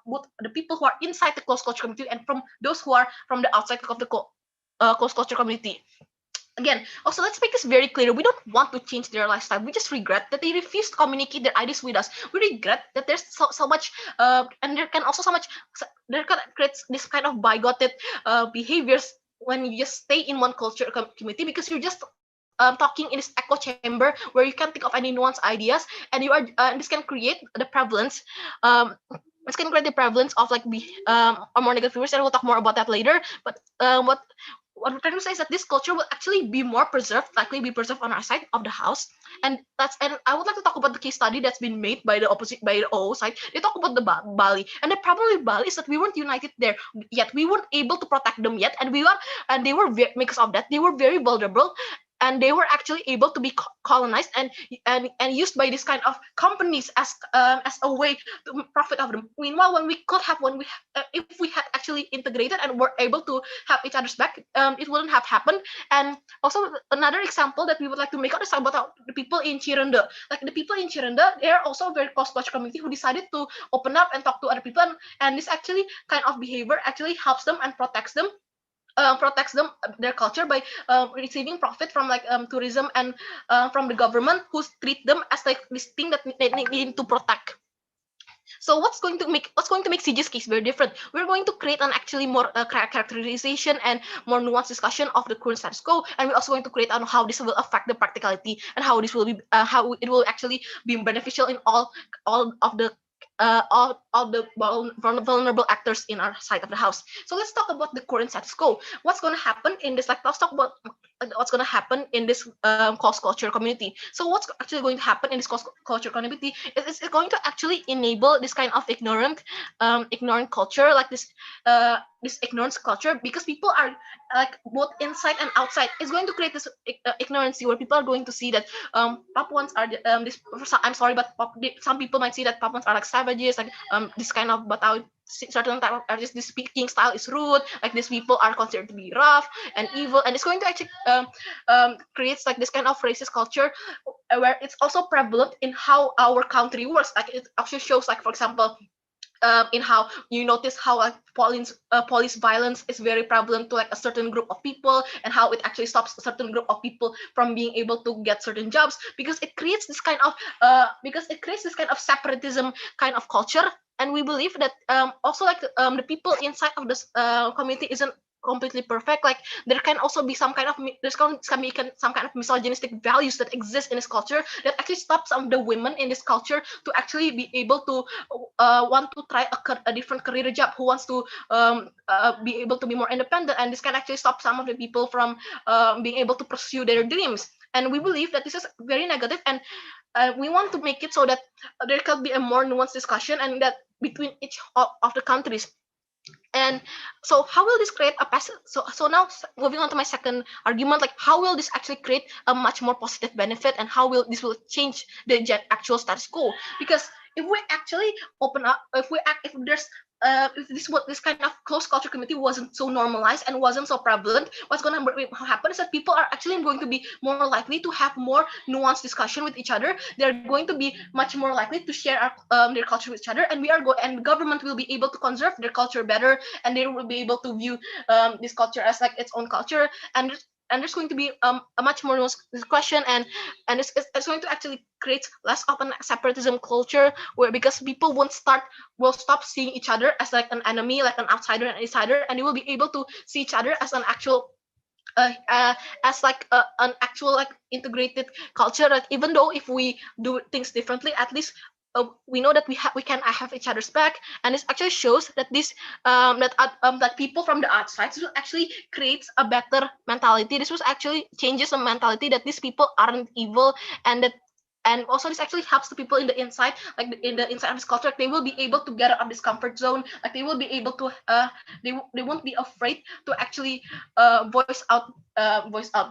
both the people who are inside the close culture community and from those who are from the outside of the close culture community. Again, also let's make this very clear: we don't want to change their lifestyle. We just regret that they refuse to communicate their ideas with us. We regret that there's so much and there can also creates this kind of bigoted behaviors when you just stay in one culture community because you're just talking in this echo chamber where you can't think of any nuanced ideas, and you are and this can create the prevalence It's going to create the prevalence of like or more negative viewers, and we'll talk more about that later. But what we're trying to say is that this culture will actually be more preserved, likely be preserved on our side of the house. And I would like to talk about the case study that's been made by the OO side. They talk about the Bali, and the problem with Bali is that we weren't united there yet. We weren't able to protect them yet, and they were because of that, they were very vulnerable, and they were actually able to be colonized and used by this kind of companies as a way to profit of them. Meanwhile, if we had actually integrated and were able to have each other's back, it wouldn't have happened. And also another example that we would like to make out is about the people in Chirende. Like the people in Chirende, they are also a very cross-cultural community who decided to open up and talk to other people, and this actually kind of behavior actually helps them and protects them, their culture, by receiving profit from like tourism and from the government, who treat them as like this thing that they need to protect. So what's going to make CG's case very different? We're going to create an actually more characterization and more nuanced discussion of the current status quo, and we're also going to create on how this will affect the practicality and how this will be how it will actually be beneficial in all of the all the vulnerable actors in our side of the house. So let's talk about the current status quo. What's going to happen in this? Let's talk about what's going to happen in this cross-cultural community. So what's actually going to happen in this cross-cultural community is it's going to actually enable this kind of ignorant culture, like this ignorance culture, because people are like both inside and outside. It's going to create this ignorancy where people are going to see that Papuans are I'm sorry, but some people might see that Papuans are like savages, like this kind of Batawi, certain type of artists, this speaking style is rude, like these people are considered to be rough and evil, and it's going to actually creates like this kind of racist culture, where it's also prevalent in how our country works. Like it actually shows, like for example, in how you notice how like police violence is very prevalent to like a certain group of people, and how it actually stops a certain group of people from being able to get certain jobs, because it creates this kind of separatism kind of culture. And we believe that also like the people inside of this community isn't completely perfect. Like there can also be some kind of some kind of misogynistic values that exist in this culture that actually stops some of the women in this culture to actually be able to want to try a different career job, who wants to be able to be more independent, and this can actually stop some of the people from being able to pursue their dreams. And we believe that this is very negative, and we want to make it so that there can be a more nuanced discussion, and that between each of the countries. And so how will this create a passive? So now moving on to my second argument, like how will this actually create a much more positive benefit, and how will this change the actual status quo? Because if we actually open up, if there's if this kind of close culture community wasn't so normalized and wasn't so prevalent, what's going to happen is that people are actually going to be more likely to have more nuanced discussion with each other. They're going to be much more likely to share their culture with each other, and and the government will be able to conserve their culture better, and they will be able to view this culture as like its own culture. And there's going to be a much more nuanced discussion, and it's going to actually create less of a separatism culture, where because people will stop seeing each other as like an enemy, like an outsider and insider, and they will be able to see each other as an actual as like an actual like integrated culture. Like even though if we do things differently, at least we know that we can have each other's back. And this actually shows that that people from the outside will actually creates a better mentality. This was actually changes the mentality that these people aren't evil, and also this actually helps the people in the inside, like in the inside of this culture. They will be able to get out of this comfort zone. Like they will be able to they won't be afraid to actually voice out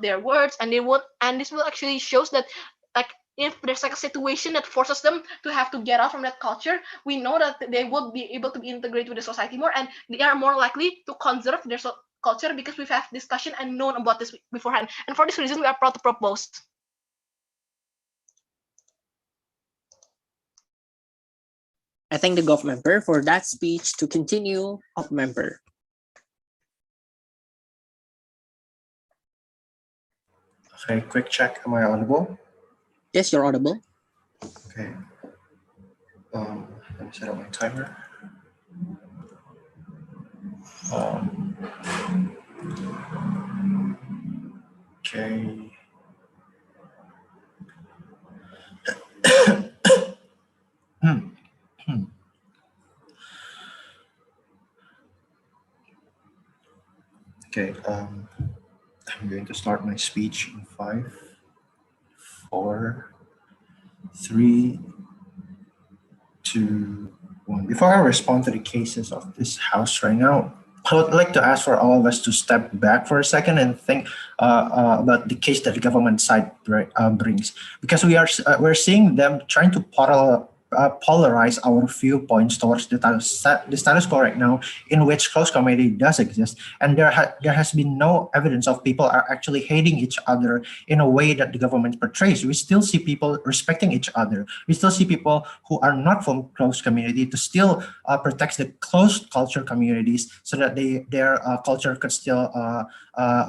their words, and they won't. And this will actually shows that like if there's like a situation that forces them to have to get out from that culture, we know that they will be able to be integrated with the society more, and they are more likely to conserve their culture, because we've had discussion and known about this beforehand. And for this reason, we are proud to propose. I thank the government member for that speech. To continue, of member. Okay, quick check. Am I audible? Yes, you're audible. Okay. Let me set up my timer. Okay. Okay, I'm going to start my speech in 5, 4, 3, 2, 1. Before I respond to the cases of this house right now, I would like to ask for all of us to step back for a second and think about the case that the government side brings, because we're seeing them trying to polarize our viewpoints towards the status quo right now, in which close community does exist, and there has been no evidence of people are actually hating each other in a way that the government portrays. We still see people respecting each other. We still see people who are not from close community to still protect the closed culture communities so that their culture could still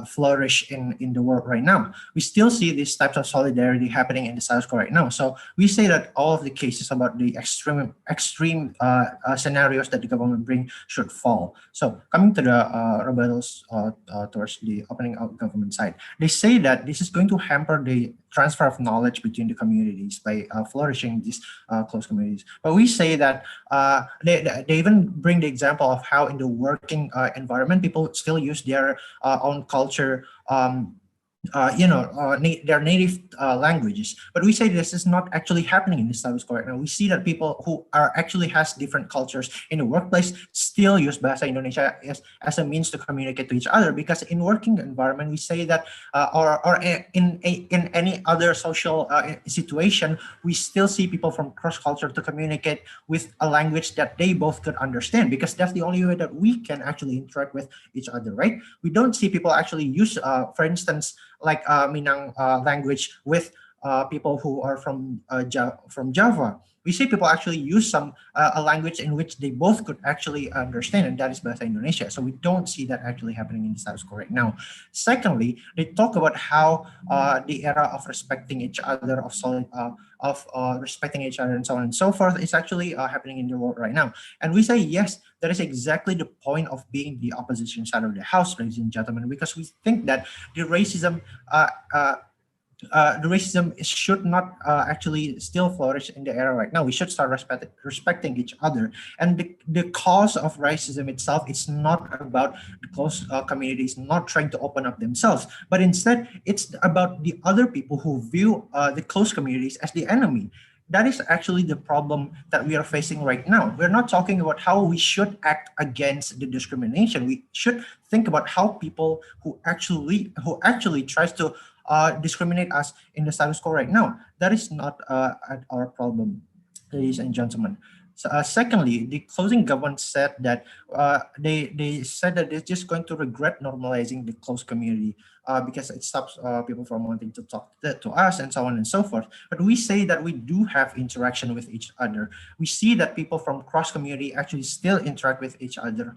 flourish in the world right now. We still see these types of solidarity happening in the South Korea right now. So we say that all of the cases about the extreme scenarios that the government bring should fall. So coming to the rebuttals towards the opening out government side, they say that this is going to hamper the transfer of knowledge between the communities by flourishing these close communities. But we say that they even bring the example of how in the working environment, people still use their own culture, their native languages. But we say this is not actually happening in the status quo right now. We see that people who are actually has different cultures in the workplace still use Bahasa Indonesia as a means to communicate to each other, because in working environment, we say that or in any other social situation, we still see people from cross culture to communicate with a language that they both could understand, because that's the only way that we can actually interact with each other, right? We don't see people actually use, for instance, like Minang language with people who are from Java. We see people actually use some a language in which they both could actually understand, and that is Bahasa Indonesia. So we don't see that actually happening in the status quo right now. Secondly, they talk about how the era of respecting each other, of respecting each other, and so on and so forth, is actually happening in the world right now. And we say yes, that is exactly the point of being the opposition side of the house, ladies and gentlemen, because we think that the racism uh, uh, the racism should not actually still flourish in the era right now. We should start respecting each other. And the cause of racism itself, it's not about the close communities not trying to open up themselves, but instead it's about the other people who view the close communities as the enemy. That is actually the problem that we are facing right now. We're not talking about how we should act against the discrimination. We should think about how people who actually tries to discriminate us in the status quo right now. That is not our problem, ladies and gentlemen. So, secondly, the closing government said that they said that they're just going to regret normalizing the closed community because it stops people from wanting to talk to us and so on and so forth. But we say that we do have interaction with each other. We see that people from cross community actually still interact with each other.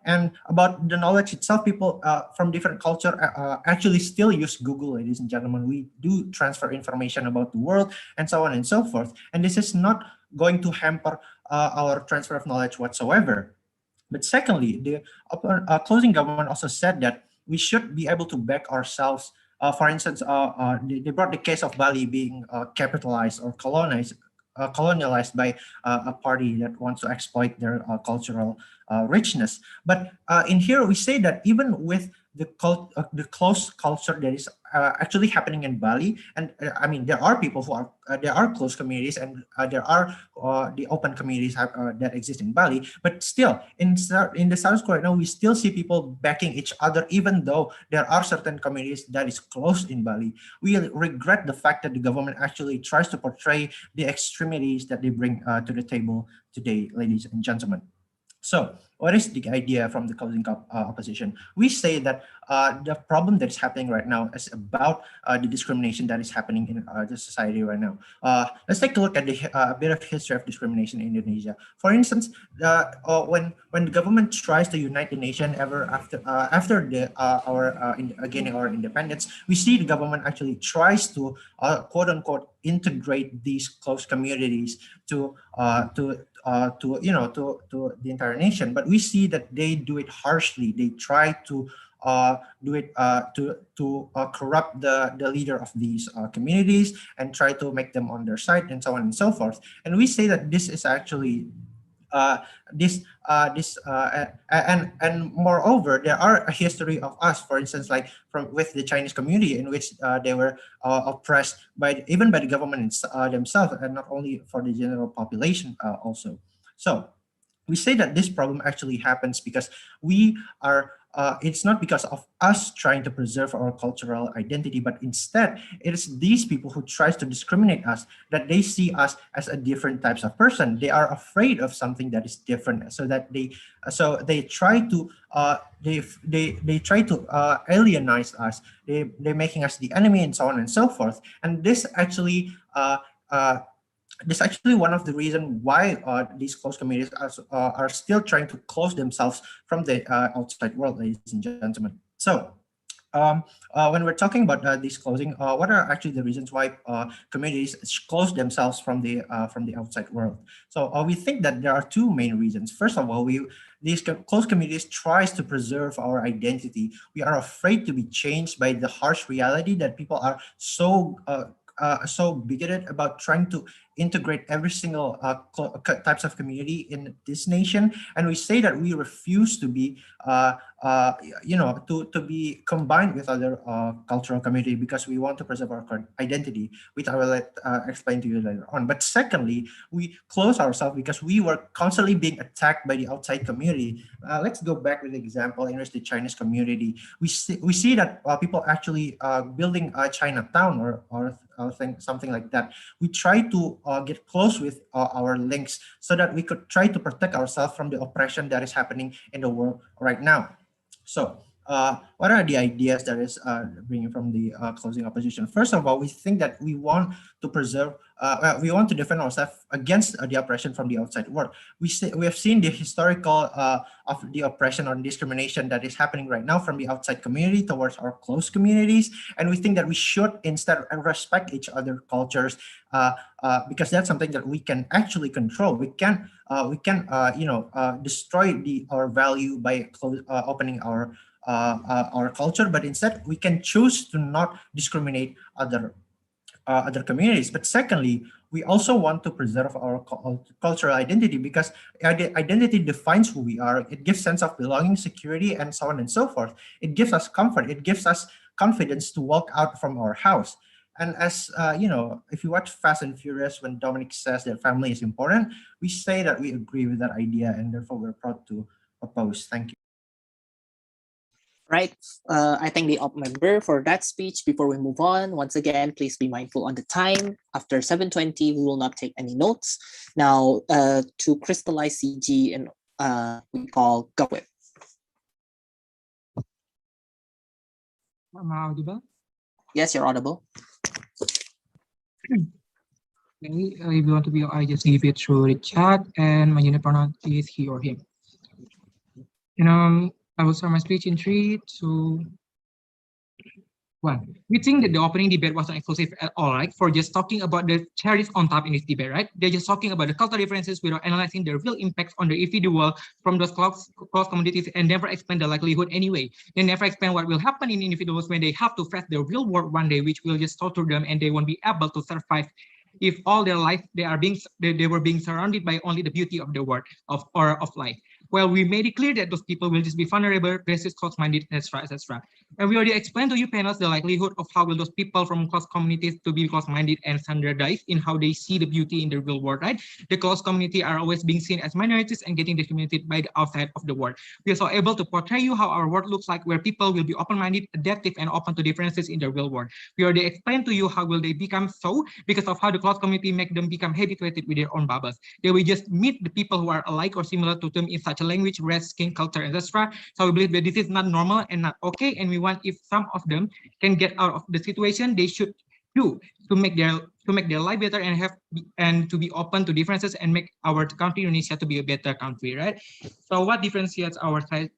And about the knowledge itself, people from different culture actually still use Google, ladies and gentlemen. We do transfer information about the world and so on and so forth. And this is not going to hamper our transfer of knowledge whatsoever. But secondly, the closing government also said that we should be able to back ourselves. For instance, they brought the case of Bali being capitalized or colonialized by a party that wants to exploit their cultural richness. But in here, we say that even with the close culture that is actually happening in Bali, and I mean there are people who are there are close communities, and there are the open communities that exist in Bali. But still, in the South Korea now, we still see people backing each other, even though there are certain communities that is closed in Bali. We regret the fact that the government actually tries to portray the extremities that they bring to the table today, ladies and gentlemen. So, what is the idea from the closing opposition? We say that the problem that is happening right now is about the discrimination that is happening in the society right now. Let's take a look at a bit of history of discrimination in Indonesia. For instance, when the government tries to unite the nation ever after gaining our independence, we see the government actually tries to quote unquote integrate these close communities to the entire nation. But we see that they do it harshly. They try to do it to corrupt the leader of these communities and try to make them on their side and so on and so forth. And we say that this is actually and moreover, there are a history of us, for instance, like from with the Chinese community, in which they were oppressed by even by the government themselves, and not only for the general population also. So we say that this problem actually happens because we are it's not because of us trying to preserve our cultural identity, but instead it is these people who tries to discriminate us, that they see us as a different types of person. They are afraid of something that is different, so that they try to they try to alienize us. They're making us the enemy and so on and so forth. And uh, this actually one of the reasons why these closed communities are still trying to close themselves from the outside world, ladies and gentlemen. So when we're talking about these closing, what are actually the reasons why communities close themselves from the outside world? So we think that there are two main reasons. First of all, these closed communities tries to preserve our identity. We are afraid to be changed by the harsh reality that people are so bigoted about trying to integrate every single types of community in this nation, and we say that we refuse to be to be combined with other cultural community because we want to preserve our identity, which I will explain to you later on. But secondly, we close ourselves because we were constantly being attacked by the outside community. Let's go back with the example in which the Chinese community, we see that people actually building a Chinatown or something like that. We try to get close with our links so that we could try to protect ourselves from the oppression that is happening in the world right now. So what are the ideas that is bringing from the closing opposition? First of all, we think that we want to preserve, we want to defend ourselves against the oppression from the outside world. We have seen the historical of the oppression or discrimination that is happening right now from the outside community towards our close communities, and we think that we should instead respect each other cultures because that's something that we can actually control. We can destroy our value by opening our culture, but instead we can choose to not discriminate other communities. But secondly, we also want to preserve our cultural identity because identity defines who we are. It gives sense of belonging, security, and so on and so forth. It gives us comfort. It gives us confidence to walk out from our house. And as if you watch Fast and Furious, when Dominic says that family is important, we say that we agree with that idea, and therefore we're proud to oppose. Thank you. Right. I thank the op member for that speech. Before we move on, once again, please be mindful on the time. After 7:20, we will not take any notes. Now, to crystallize CG, and we call go with. Am I audible? Yes, you're audible. Okay, if you want to be, I just leave it through the chat, and my unit pronoun is he or him. I will start my speech in 3, 2, 1. We think that the opening debate wasn't exclusive at all, right? For just talking about the cherries on top in this debate, right? They're just talking about the cultural differences without analyzing the real impacts on the individual from those cross communities, and never explain the likelihood anyway. They never explain what will happen in individuals when they have to face the real world one day, which will just torture them, and they won't be able to survive if all their life they were being surrounded by only the beauty of the world of life. Well, we made it clear that those people will just be vulnerable, racist, close-minded, etc., etc. And we already explained to you panels the likelihood of how will those people from close communities to be close-minded and standardized in how they see the beauty in the real world, right? The close community are always being seen as minorities and getting discriminated by the outside of the world. We are also able to portray you how our world looks like, where people will be open-minded, adaptive, and open to differences in the real world. We already explained to you how will they become so because of how the close community make them become habituated with their own bubbles. They will just meet the people who are alike or similar to them in such a language, race, skin, culture, etc. So we believe that this is not normal and not okay, and we want if some of them can get out of the situation, they should do to make their life better and to be open to differences and make our country Indonesia to be a better country, right? So what differentiates our side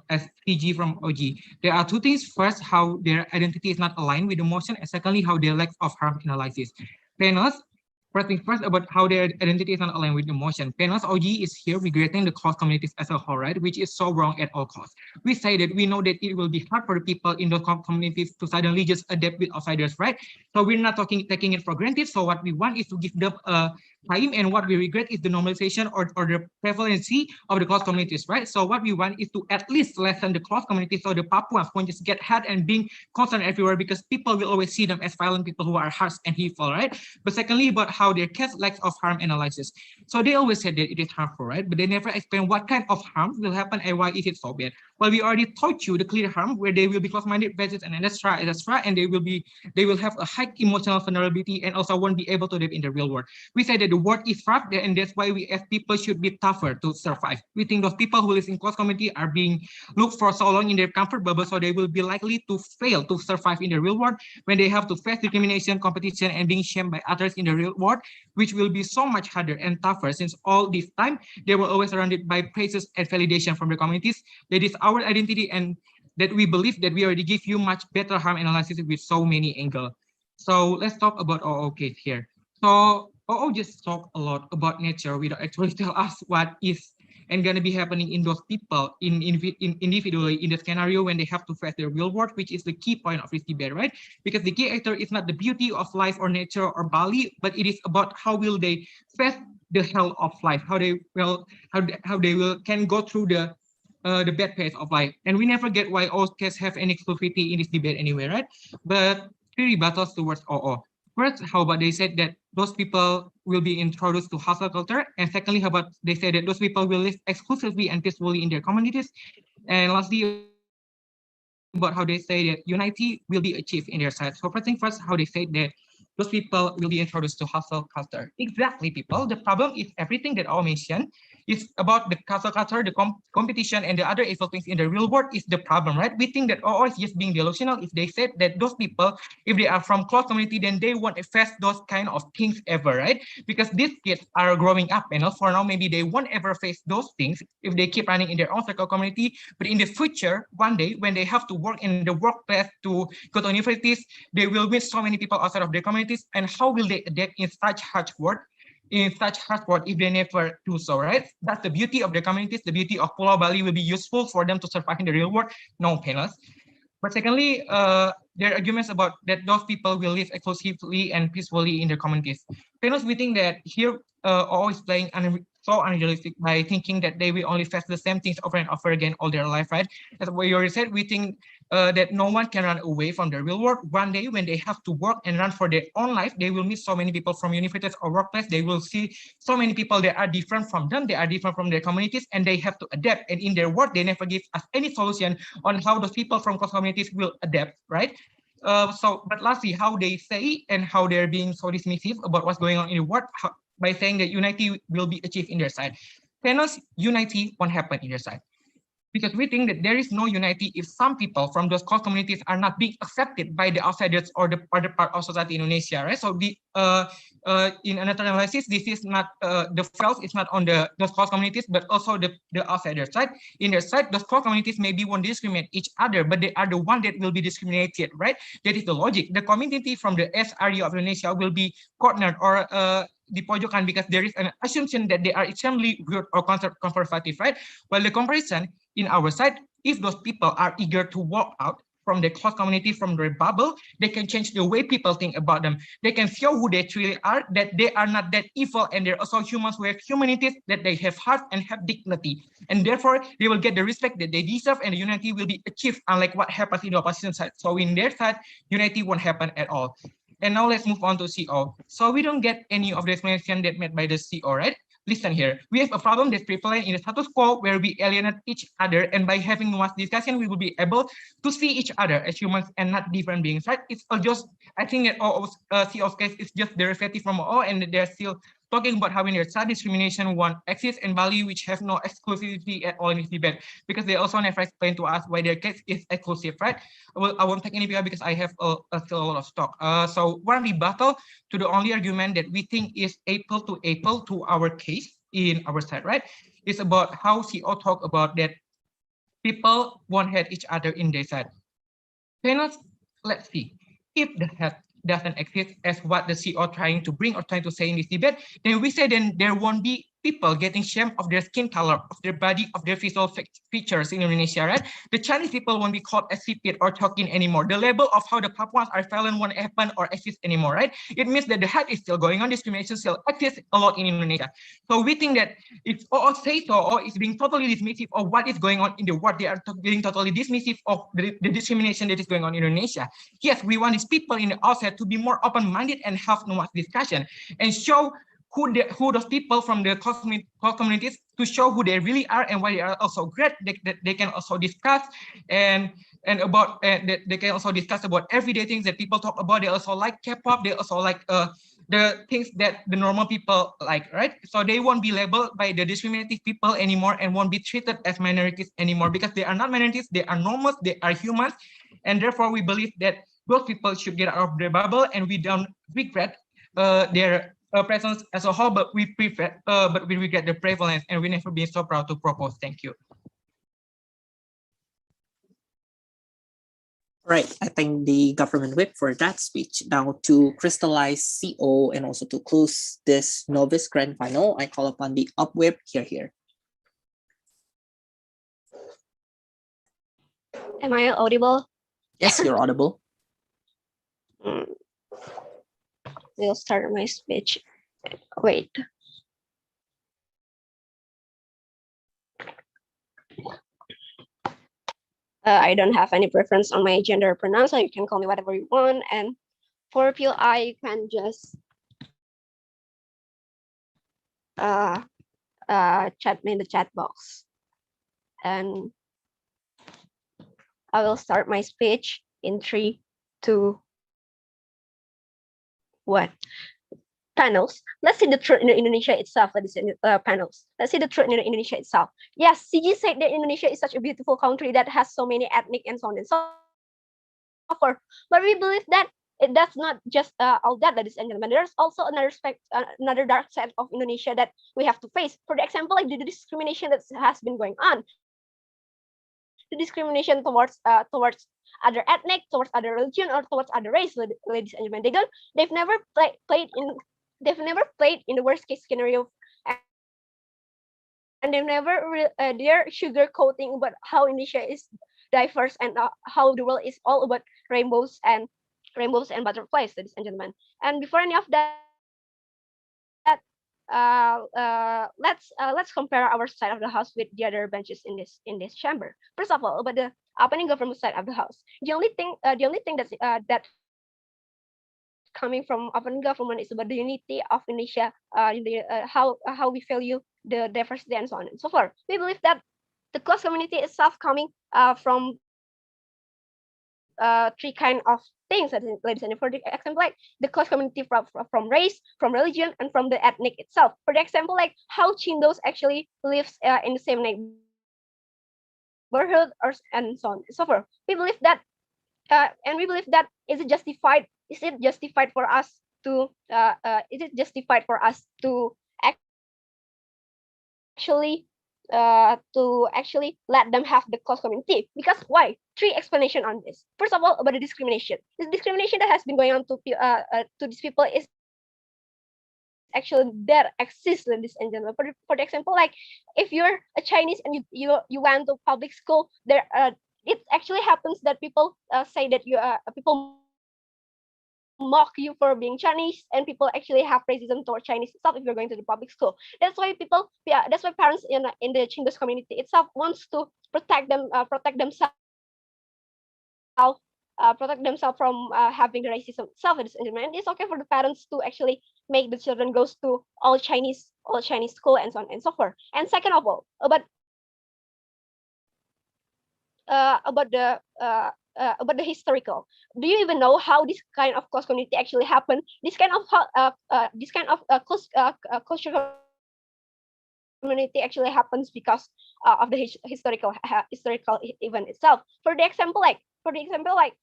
as PG from OG? There are two things. First, how their identity is not aligned with emotion, and secondly, how their lack of harm analysis. Panels, First things first, about how their identity is not aligned with emotion. Penos OG is here regretting the cross communities as a whole, right? Which is so wrong at all costs. We say that we know that it will be hard for the people in those communities to suddenly just adapt with outsiders, right? So we're not taking it for granted. So what we want is to give them time, and what we regret is the normalization or the prevalency of the cross communities, right? So what we want is to at least lessen the cross communities, so the Papuans won't just get hurt and being constant everywhere, because people will always see them as violent people who are harsh and hateful, right? But secondly, about how their case lacks of harm analysis. So they always said that it is harmful, right? But they never explain what kind of harm will happen and why is it so bad. Well, we already taught you the clear harm, where they will be close-minded, basis, and etc., and they will have a high emotional vulnerability and also won't be able to live in the real world. We say that the world is rough, and that's why we as people should be tougher to survive. We think those people who live in close community are being looked for so long in their comfort bubble, so they will be likely to fail to survive in the real world when they have to face discrimination, competition, and being shamed by others in the real world, which will be so much harder and tougher, since all this time they were always surrounded by praises and validation from the communities. That is our identity, and that we believe that we already give you much better harm analysis with so many angles. So let's talk about OO case here. So OO just talk a lot about nature without actually tell us what is and going to be happening in those people individually in the scenario when they have to face their real world, which is the key point of this debate, right? Because the key actor is not the beauty of life or nature or Bali, but it is about how will they face the hell of life, how they will can go through the bad phase of life. And we never get why all cases have any exclusivity in this debate anyway, right? But three rebuttals towards OO. First, how about they said that those people will be introduced to hustle culture? And secondly, how about they said that those people will live exclusively and peacefully in their communities? And lastly, about how they say that unity will be achieved in their side. So first thing first, how they say that those people will be introduced to hustle culture. Exactly, people. The problem is everything that I mentioned is about the hustle culture, the competition, and the other evil things in the real world is the problem, right? We think that is just being delusional if they said that those people, if they are from close community, then they won't face those kind of things ever, right? Because these kids are growing up, and for now, maybe they won't ever face those things if they keep running in their own circle community. But in the future, one day, when they have to work in the workplace to go to universities, they will meet so many people outside of their communities. And how will they adapt in such harsh world? If they never do so, right? That's the beauty of the communities. The beauty of Pulau Bali will be useful for them to survive in the real world. No painless. But secondly, there are arguments about that those people will live exclusively and peacefully in their communities. Painless, we think that here always playing so unrealistic by thinking that they will only face the same things over and over again all their life, right? As what you already said, we think that no one can run away from the real world. One day when they have to work and run for their own life, they will meet so many people from universities or workplace. They will see so many people that are different from them. They are different from their communities, and they have to adapt. And in their work, they never give us any solution on how those people from cross communities will adapt, right? But lastly, how they say and how they're being so dismissive about what's going on in the world by saying that unity will be achieved in their side. Fairness, unity won't happen in their side. Because we think that there is no unity if some people from those cross communities are not being accepted by the outsiders or the other part of society in Indonesia, right? So in another analysis, this is not the fault is not on those cross communities, but also the outsiders, right? In their side, those cross communities maybe won't discriminate each other, but they are the one that will be discriminated, right? That is the logic. The community from the SRU of Indonesia will be cornered or dipojokan because there is an assumption that they are extremely good or conservative, right? While the comparison in our side, if those people are eager to walk out from the cross community, from their bubble, they can change the way people think about them. They can show who they truly are, that they are not that evil, and they're also humans who have humanities, that they have heart and have dignity. And therefore, they will get the respect that they deserve, and the unity will be achieved, unlike what happens in the opposition side. So in their side, unity won't happen at all. And now let's move on to CO. So we don't get any of the explanation that made by the CO, right? Listen here, we have a problem that's prevalent in the status quo where we alienate each other, and by having nuanced discussion, we will be able to see each other as humans and not different beings, right? It's just, I think that CO's case is just derivative from O, and they're still talking about how in their side discrimination one exists in Bali, which have no exclusivity at all in this debate, because they also never explain to us why their case is exclusive, right? I won't take any PR because I have still a lot of stock. So one rebuttal to the only argument that we think is apple to our case in our side, right? Is about how CO talk about that people won't hate each other in their side. Let's see. If the hate doesn't exist as what the CEO trying to bring or trying to say in this debate, then we say then there won't be people getting shame of their skin color, of their body, of their physical features in Indonesia, right? The Chinese people won't be called as stupid or talking anymore. The label of how the Papuans are violent won't happen or exist anymore, right? It means that the hate is still going on, discrimination still exists a lot in Indonesia. So we think that if OO say so, or is being totally dismissive of what is going on in the world, they are being totally dismissive of the discrimination that is going on in Indonesia. Yes, we want these people in the outset to be more open-minded and have nuanced discussion and show who those people from the cross communities to show who they really are and why they are also great. They can also discuss and about they can also discuss about everyday things that people talk about. They also like K-pop. They also like the things that the normal people like, right? So they won't be labeled by the discriminative people anymore and won't be treated as minorities anymore because they are not minorities. They are normals. They are humans, and therefore we believe that those people should get out of their bubble, and we don't regret their presence as a whole, but we regret the prevalence, and we never been so proud to propose. Thank you. Right, I thank the government whip for that speech. Now to crystallize CO and also to close this novice grand final, I call upon the up whip here. Am I audible? Yes, you're audible. We'll start my speech. Wait. I don't have any preference on my gender pronoun, so you can call me whatever you want. And for PLI, you can just chat me in the chat box. And I will start my speech in 3, 2, 1. Panels. Let's see the truth in Indonesia itself. Panels. Let's see the truth in Indonesia itself. Yes, CG said that Indonesia is such a beautiful country that has so many ethnic and so on and so forth. But we believe that it does not just all that, ladies and gentlemen. There's also another dark side of Indonesia that we have to face. For the example, like the discrimination that has been going on. The discrimination towards other ethnic, towards other religion, or towards other race, ladies and gentlemen. They've never played in the worst case scenario, and they've never they're sugarcoating about how Indonesia is diverse and how the world is all about rainbows and butterflies, ladies and gentlemen. And before any of that, let's compare our side of the house with the other benches in this chamber. First of all, about the opening government side of the house, the only thing that coming from opening government is about the unity of Indonesia, how we value the diversity and so on and so forth. We believe that the closed community itself coming from 3 kind of things, ladies and for the example, like the closed community from race, from religion, and from the ethnic itself. For the example, like how Chindos actually lives in the same neighborhood and so on and so forth. We believe that, is it justified for us to actually let them have the closed community? Because why? 3 explanation on this. First of all, about the discrimination. This discrimination that has been going on to these people is actually there exists, ladies and gentlemen. For the example, like if you're a Chinese and you went to public school, there it actually happens that people say that people mock you for being Chinese, and people actually have racism toward Chinese itself if you're going to the public school. That's why parents in the Chinese community itself wants to protect themselves from having the racism itself. And it's okay for the parents to actually make the children goes to all Chinese school and so on and so forth. And second of all, about the historical. Do you even know how this kind of closed community actually happened? This kind of closed community actually happens because of the historical event itself. For the example, like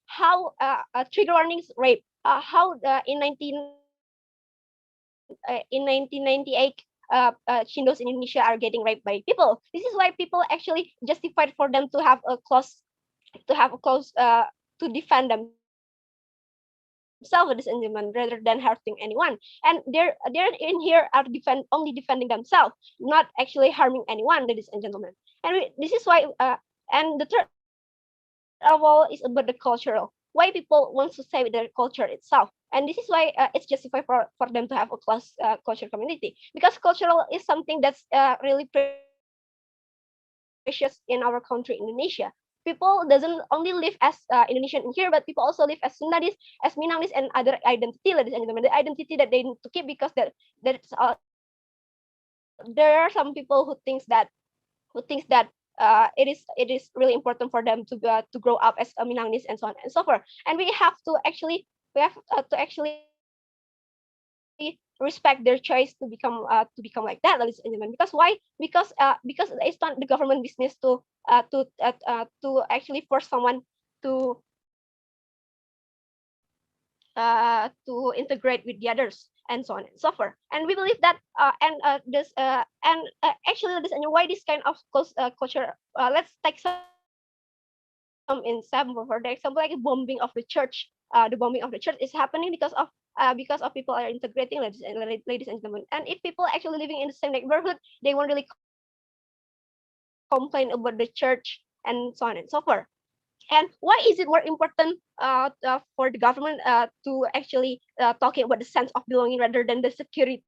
how trigger warnings rape. How in 1998. Chindos in Indonesia are getting raped by people. This is why people actually justified for them to have a close to defend themselves. themselves, ladies and gentlemen, rather than hurting anyone. And they're in here are only defending themselves, not actually harming anyone, ladies and gentlemen. And this is why. And the third of all is about the cultural. Why people want to save their culture itself, and this is why it's justified for them to have a close culture community, because cultural is something that's really precious in our country, Indonesia. People doesn't only live as Indonesian in here, but people also live as Sundanese, as Minangese, and other identity, ladies and gentlemen. The identity that they need to keep, because that's there are some people who thinks that it is really important for them to grow up as a Minangese and so on and so forth. And we have to actually respect their choice to become like that, ladies and gentlemen. Because why? Because it's not the government business to actually force someone to integrate with the others and so on and so forth. And we believe that actually this, and why this kind of culture. Let's take some example. For the example, like bombing of the church. The bombing of the church is happening because of people are integrating, ladies and gentlemen. And if people actually living in the same neighborhood, they won't really complain about the church and so on and so forth. And why is it more important for the government to actually talking about the sense of belonging rather than the security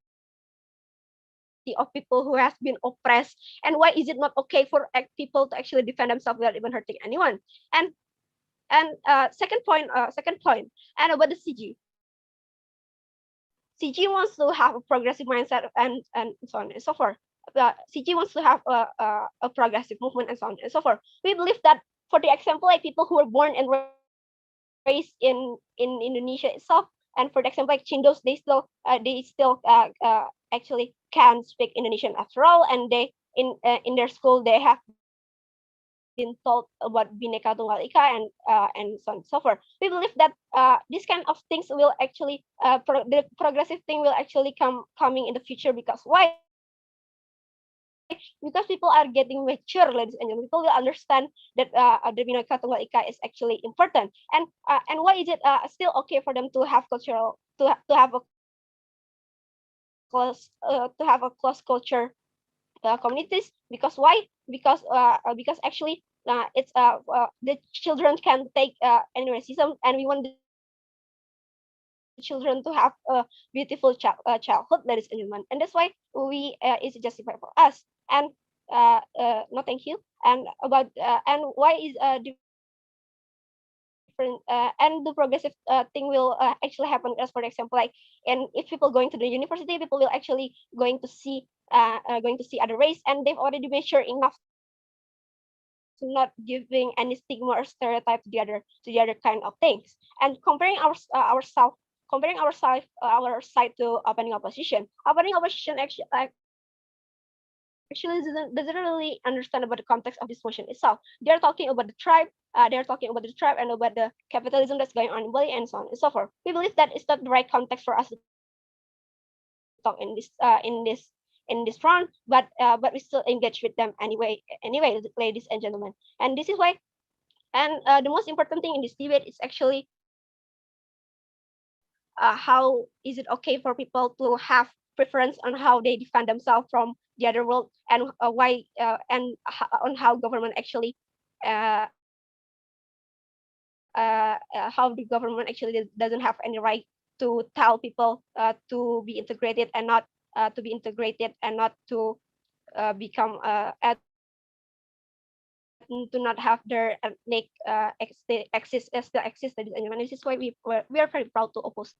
of people who has been oppressed? And why is it not okay for people to actually defend themselves without even hurting anyone? And second point, and about the CG. CG wants to have a progressive mindset and so on and so forth. CG wants to have a progressive movement and so on and so forth. We believe that, for the example, like people who were born and raised in Indonesia itself, and for the example, like Chindos, they still actually can speak Indonesian after all, and they in their school they have been told about Bhinneka Tunggal Ika and so on and so forth. We believe that this kind of things will actually the progressive thing will actually coming in the future. Because why? Because people are getting mature, ladies and gentlemen. People will understand that the Bhinneka Tunggal Ika is actually important. And why is it still okay for them to have cultural to have a close culture communities? Because why? Because actually it's the children can take any racism, and we want the children to have a beautiful childhood, ladies and gentlemen. And that's why we it's justified for us. And no, thank you. And about and why is different and the progressive thing will actually happen, as for example, like, and if people going to the university, people will actually going to see other race, and they've already matured enough to not giving any stigma or stereotype to the other kind of things. And comparing our side to opening opposition actually doesn't really understand about the context of this motion itself. They're talking about the tribe. They're talking about the tribe and about the capitalism that's going on in Bali and so on and so forth. We believe that it's not the right context for us to talk in this round, but we still engage with them anyway, ladies and gentlemen. And this is why. And the most important thing in this debate is actually how is it okay for people to have preference on how they defend themselves from the other world, and why and on how government actually how the government actually doesn't have any right to tell people to be integrated and not to become to not have their ethnic exist, ladies and gentlemen. This is why we are very proud to oppose.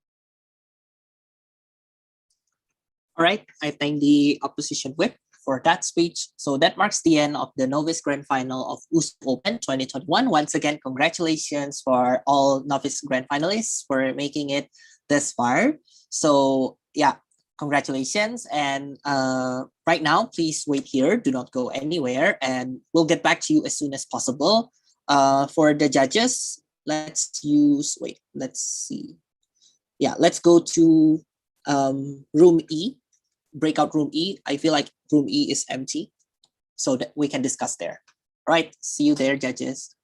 All right, I thank the opposition whip for that speech. So that marks the end of the novice grand final of USU Open 2021. Once again, congratulations for all novice grand finalists for making it this far. So yeah, congratulations. And right now, please wait here. Do not go anywhere, and we'll get back to you as soon as possible. For the judges, let's see. Yeah, let's go to room E, breakout room E. I feel like room E is empty, so that we can discuss there. All right, see you there, judges.